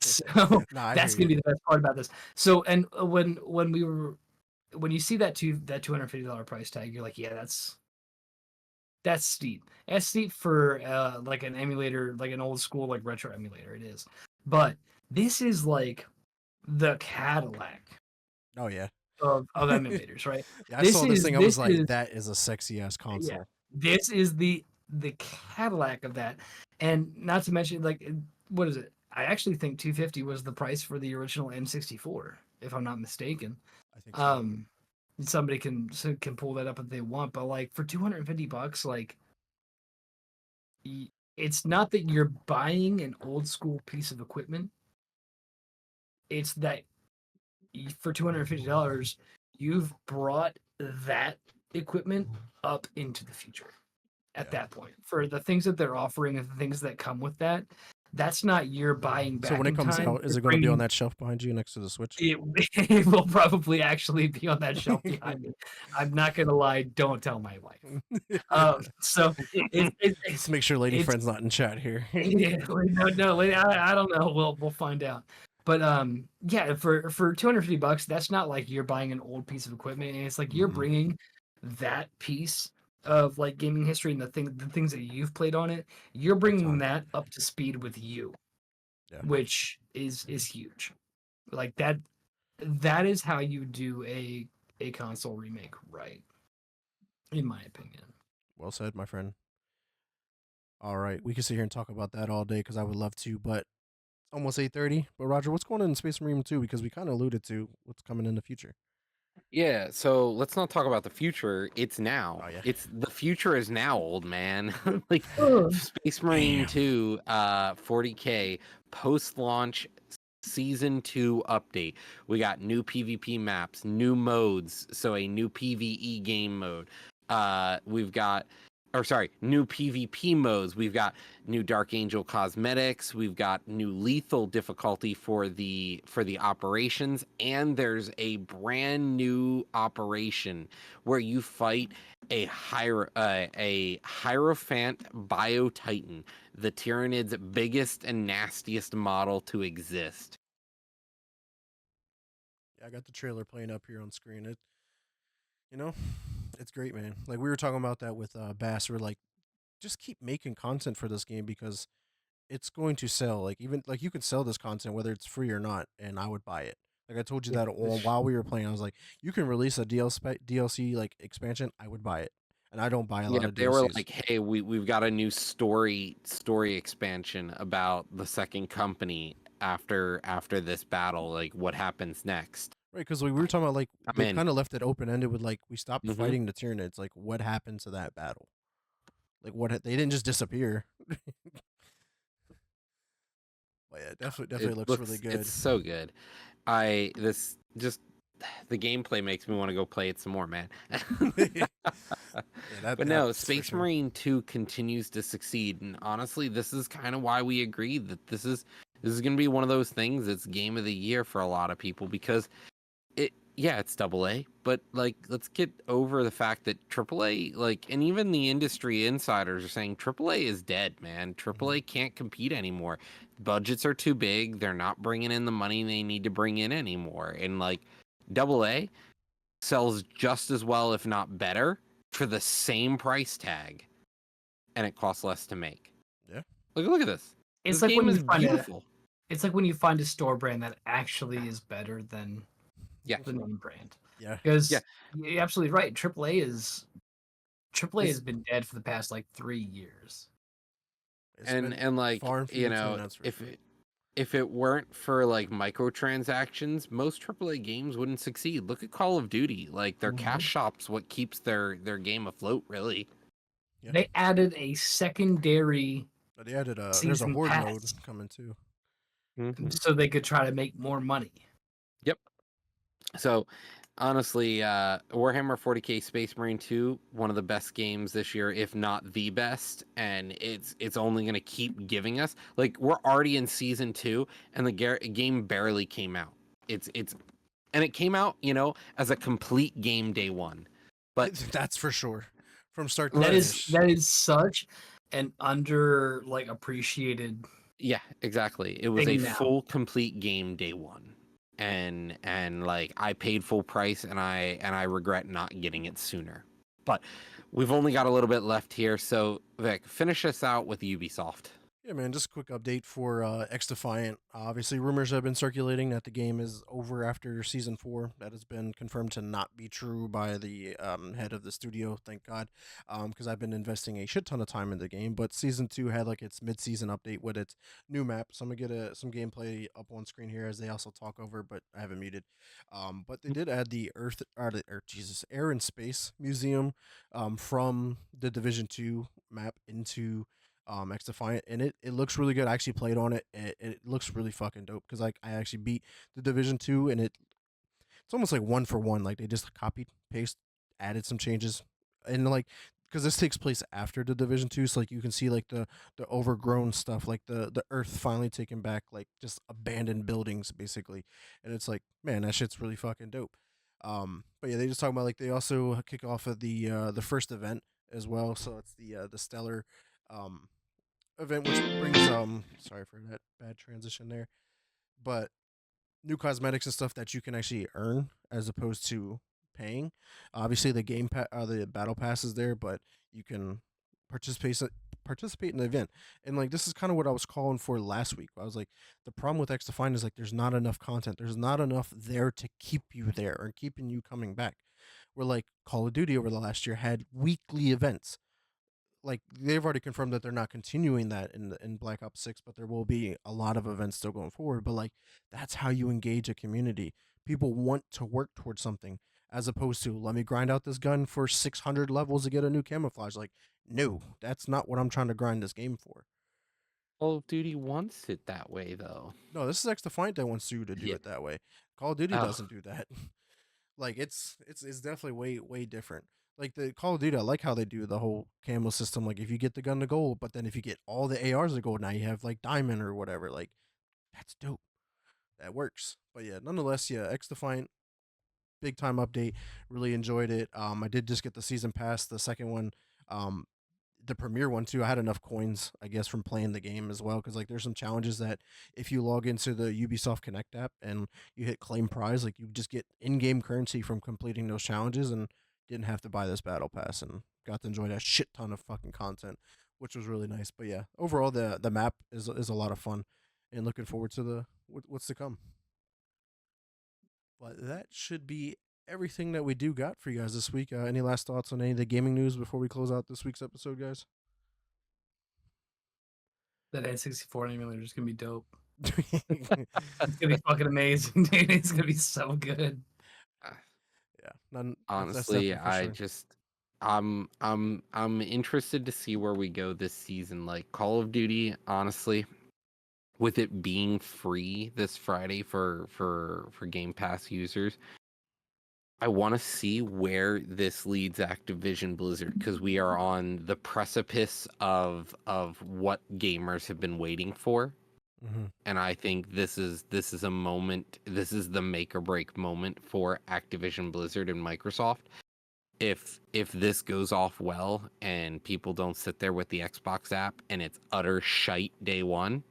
S3: So
S2: Nah, I
S3: that's
S2: hear
S3: gonna be
S2: you.
S3: the best part about this. So, and when you see that $250 price tag, you're like, yeah, that's steep. That's steep for like an emulator, like an old school like retro emulator. It is, but this is like the Cadillac
S2: Oh yeah.
S3: of emulators, right?
S2: Yeah, I
S3: This
S2: saw this
S3: is
S2: thing. I was
S3: this
S2: like,
S3: is
S2: that is a sexy ass console.
S3: this is the Cadillac of that, and not to mention, like, what is it? I actually think 250 was the price for the original N64, if I'm not mistaken.
S2: I think so.
S3: Somebody can pull that up if they want, but like for $250, like, it's not that you're buying an old school piece of equipment. It's that for $250, you've brought that equipment up into the future. At
S2: Yeah.
S3: that point, for the things that they're offering and the things that come with that, that's not your buying back
S2: So when it
S3: in
S2: comes
S3: time.
S2: out, is
S3: You're
S2: it going to be on
S3: bringing-
S2: that shelf behind you next to the Switch?
S3: It will probably actually be on that shelf behind me. I'm not gonna lie. Don't tell my wife. So
S2: Let's make sure Lady
S3: it's-
S2: Friend's not in chat here.
S3: yeah, no, I don't know. We'll find out. But yeah, for $250, that's not like you're buying an old piece of equipment. And it's like you're
S2: Mhm.
S3: bringing that piece of like gaming history and the things that you've played on it, you're bringing
S2: ton.
S3: that up to speed with you,
S2: Yeah.
S3: which is huge. Like that is how you do a console remake right, in my opinion.
S2: Well said, my friend. All right, we can sit here and talk about that all day because I would love to, but almost 8:30. But Roger, what's going on in Space Marine 2? Because we kind of alluded to what's coming in the future.
S4: Yeah, so let's not talk about the future. It's now.
S2: Oh yeah.
S4: It's the future is now, old man. Like
S3: Ugh.
S4: Space Marine
S2: Damn.
S4: 2, 40K post-launch season 2 update. We got new PvP maps, new modes, so a new PvE game mode. We've got new PvP modes. We've got new Dark Angel cosmetics. We've got new lethal difficulty for the operations, and there's a brand new operation where you fight a Hierophant Bio Titan, the Tyranid's biggest and nastiest model to exist.
S2: Yeah, I got the trailer playing up here on screen. You know, it's great, man. Like we were talking about that with Bass. We're like, just keep making content for this game because it's going to sell. Like even like you can sell this content whether it's free or not, and I would buy it. Like I told you
S3: Yeah,
S2: that while we were playing, I was like, you can release a DLC like expansion, I would buy it, and I don't buy a
S4: Yeah,
S2: lot
S4: if
S2: of
S4: they were
S2: DLCs.
S4: like, "Hey, we've got a new story expansion about the second company after this battle. Like, what happens next?"
S2: Right, because we were talking about like
S4: I'm
S2: they
S4: in.
S2: kind of left it open ended with like we stopped
S4: Hmm.
S2: fighting the Tyranids. Like what happened to that battle? Like they didn't just disappear. But yeah, definitely
S4: It
S2: looks really
S4: looks it's
S2: good.
S4: so good. I this just the gameplay makes me want to go play it some more, man.
S2: Yeah,
S4: But no,
S2: that's for
S4: Space
S2: sure.
S4: Marine 2 continues to succeed, and honestly, this is kind of why we agreed that this is going to be one of those things that's game of the year for a lot of people because it's double A, but like let's get over the fact that triple A, like, and even the industry insiders are saying triple A is dead, man. Triple
S2: Mhm.
S4: A can't compete anymore. Budgets are too big. They're not bringing in the money they need to bring in anymore. And like double A sells just as well, if not better, for the same price tag, and it costs less to make.
S2: Yeah.
S4: Look at this.
S3: It's
S4: This
S3: like
S4: game
S3: when you
S4: is
S3: find a
S4: beautiful.
S3: it's like when you find a store brand that actually is better than
S4: Yeah,
S3: the name brand.
S2: Yeah.
S4: yeah,
S3: Because you're absolutely right. AAA
S4: this
S3: has been dead for the past like 3 years.
S2: It's
S4: and
S2: been
S4: and like
S2: far and few between, that's for
S4: if
S2: sure.
S4: if it weren't for like microtransactions, most AAA games wouldn't succeed. Look at Call of Duty. Like their cash
S3: Mhm.
S4: shop's what keeps their game afloat, really.
S2: Yeah.
S3: They added a secondary
S2: But they added there's a
S3: season
S2: horde mode
S3: pass
S2: coming too.
S4: Mm-hmm.
S3: so they could try to make more money.
S4: Yep. So honestly, Warhammer 40K Space Marine 2, one of the best games this year, if not the best, and it's only going to keep giving us. Like we're already in season 2 and the game barely came out. It's and it came out, as a complete game day 1. But
S2: That's for sure. From start to
S3: That
S4: let's
S3: is
S2: finish.
S3: that is such an under like appreciated
S4: Yeah, exactly. It was a
S3: thing now.
S4: full complete game day 1. And like I paid full price and I regret not getting it sooner. But we've only got a little bit left here, so Vic, finish us out with Ubisoft.
S2: Yeah, man, just a quick update for X Defiant. Obviously, rumors have been circulating that the game is over after season 4. That has been confirmed to not be true by the head of the studio, thank God, because I've been investing a shit ton of time in the game. But season 2 had like its mid-season update with its new map. So I'm gonna get some gameplay up on screen here as they also talk over, but I have it muted. But they did add the Air and Space Museum from the Division 2 map into X Defiant, and it looks really good. I actually played on it. It looks really fucking dope because like I actually beat the Division 2, and it's almost like one for one. Like they just copied, paste, added some changes, and like because this takes place after the Division 2, so like you can see like the overgrown stuff, like the Earth finally taking back like just abandoned buildings basically, and it's like man, that shit's really fucking dope. But yeah, they just talking about like they also kick off of the first event as well, so it's the Stellar um event, which brings sorry for that bad transition there, but new cosmetics and stuff that you can actually earn as opposed to paying. Obviously, the battle pass is there, but you can participate participate in the event. And like this is kind of what I was calling for last week. I was like, the problem with X Defined is like there's not enough content. There's not enough there to keep you there or keeping you coming back. Where like Call of Duty over the last year had weekly events. Like they've already confirmed that they're not continuing that in Black Ops 6, but there will be a lot of events still going forward. But like that's how you engage a community. People want to work towards something as opposed to let me grind out this gun for 600 levels to get a new camouflage. Like no, that's not what I'm trying to grind this game for.
S4: Call of Duty wants it that way, though.
S2: No, this is X Defiant that wants you to do
S4: Yeah.
S2: it that way. Call of Duty
S4: Oh,
S2: doesn't do that. Like it's definitely way different. Like the Call of Duty, I like how they do the whole camo system. Like if you get the gun to gold, but then if you get all the ARs to gold, now you have like diamond or whatever. Like that's dope. That works. But yeah, nonetheless, yeah, X Defiant, big time update. Really enjoyed it. I did just get the season pass, the second one. Um, the premiere one too. I had enough coins, I guess, from playing the game as well. Because like, there's some challenges that if you log into the Ubisoft Connect app and you hit claim prize, like you just get in-game currency from completing those challenges, and didn't have to buy this battle pass, and got to enjoy that shit ton of fucking content, which was really nice. But yeah, overall the map is a lot of fun, and looking forward to what's to come. But that should be everything that we do got for you guys this week. Any last thoughts on any of the gaming news before we close out this week's episode, guys?
S3: That N64 emulator is gonna be dope.
S2: Yeah,
S3: It's gonna be fucking amazing, dude. It's gonna be so good.
S2: none. That's
S4: honestly,
S2: definitely for
S4: I
S2: sure.
S4: just I'm interested to see where we go this season. Like Call of Duty, honestly, with it being free this Friday for Game Pass users, I want to see where this leads Activision Blizzard, because we are on the precipice of what gamers have been waiting for.
S2: Mm-hmm.
S4: And I think this is a moment, this is the make or break moment for Activision Blizzard and Microsoft. If this goes off well and people don't sit there with the Xbox app and it's utter shite day one,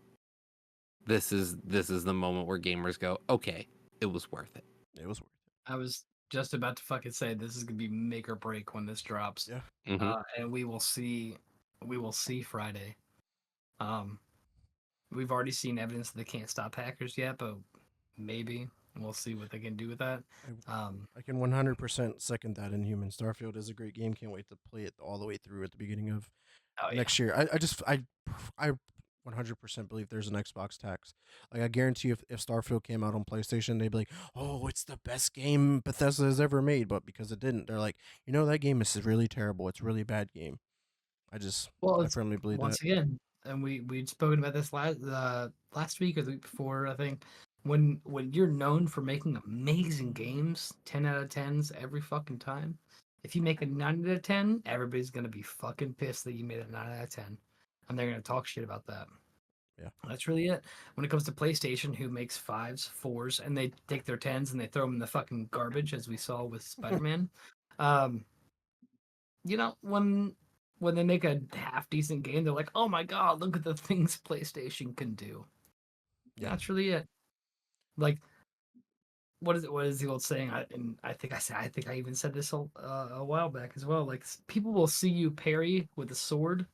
S4: this is the moment where gamers go, okay, it was worth it.
S2: It was worth
S3: I was just about to fucking say this is gonna be make or break when this drops.
S2: it. Yeah.
S4: Hmm.
S3: And we will see Friday. Um, we've already seen evidence that they can't stop hackers yet, but maybe we'll see what they can do with that.
S2: I can 100% second that. Inhuman Starfield is a great game. Can't wait to play it all the way through at the beginning of
S3: Oh yeah,
S2: next year. I 100% believe there's an Xbox tax. Like I guarantee if Starfield came out on PlayStation, they'd be like, "Oh, it's the best game Bethesda has ever made." But because it didn't, they're like, that game is really terrible. It's a really bad game.
S3: well,
S2: I
S3: it's
S2: firmly believe that.
S3: once again, and we'd spoken about this last week or the week before, I think. When you're known for making amazing games, 10 out of 10s every fucking time, if you make a 9 out of 10, everybody's gonna be fucking pissed that you made a 9 out of 10, and they're gonna talk shit about that.
S2: Yeah.
S3: That's really it. When it comes to PlayStation, who makes 5s, 4s, and they take their 10s and they throw them in the fucking garbage, as we saw with Spider-Man. um, when they make a half decent game, they're like, "Oh my god, look at the things PlayStation can do."
S2: Yeah.
S3: That's really it. Like, what is it? What is the old saying? I think I think I even said this a while back as well. Like, people will see you parry with a sword,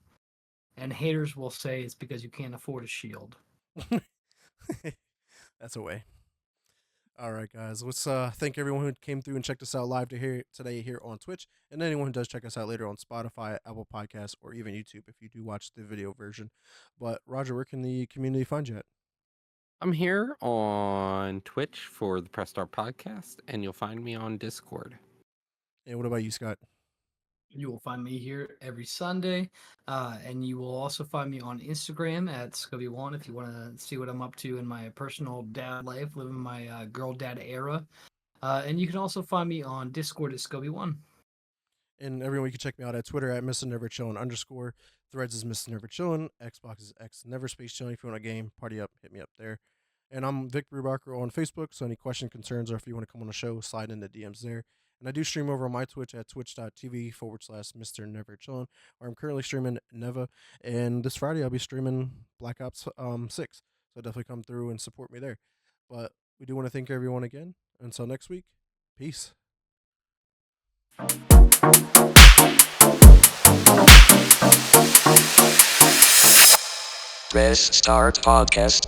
S3: and haters will say it's because you can't afford a shield.
S2: That's a way. All right, guys. Let's thank everyone who came through and checked us out live today here on Twitch, and anyone who does check us out later on Spotify, Apple Podcasts, or even YouTube if you do watch the video version. But Roger, where can the community find you at?
S4: I'm here on Twitch for the Press Start podcast, and you'll find me on Discord.
S2: And what about you, Scott?
S3: You will find me here every Sunday, and you will also find me on Instagram at Scubby1 if you want to see what I'm up to in my personal dad life, living my girl dad era. And you can also find me on Discord at Scubby1.
S2: And everyone, you can check me out at Twitter at Mr. Never Chillin _. Threads is Mr. Never Chillin. Xbox is X Never Space Chillin. If you want a game, party up, hit me up there. And I'm Vic Brubacher on Facebook. So any question, concerns, or if you want to come on the show, slide in the DMs there. And I do stream over on my Twitch at twitch.tv/Mr. Never Chillin, where I'm currently streaming Neva. And this Friday, I'll be streaming Black Ops 6. So definitely come through and support me there. But we do want to thank everyone again. Until next week, peace.
S1: Press start podcast.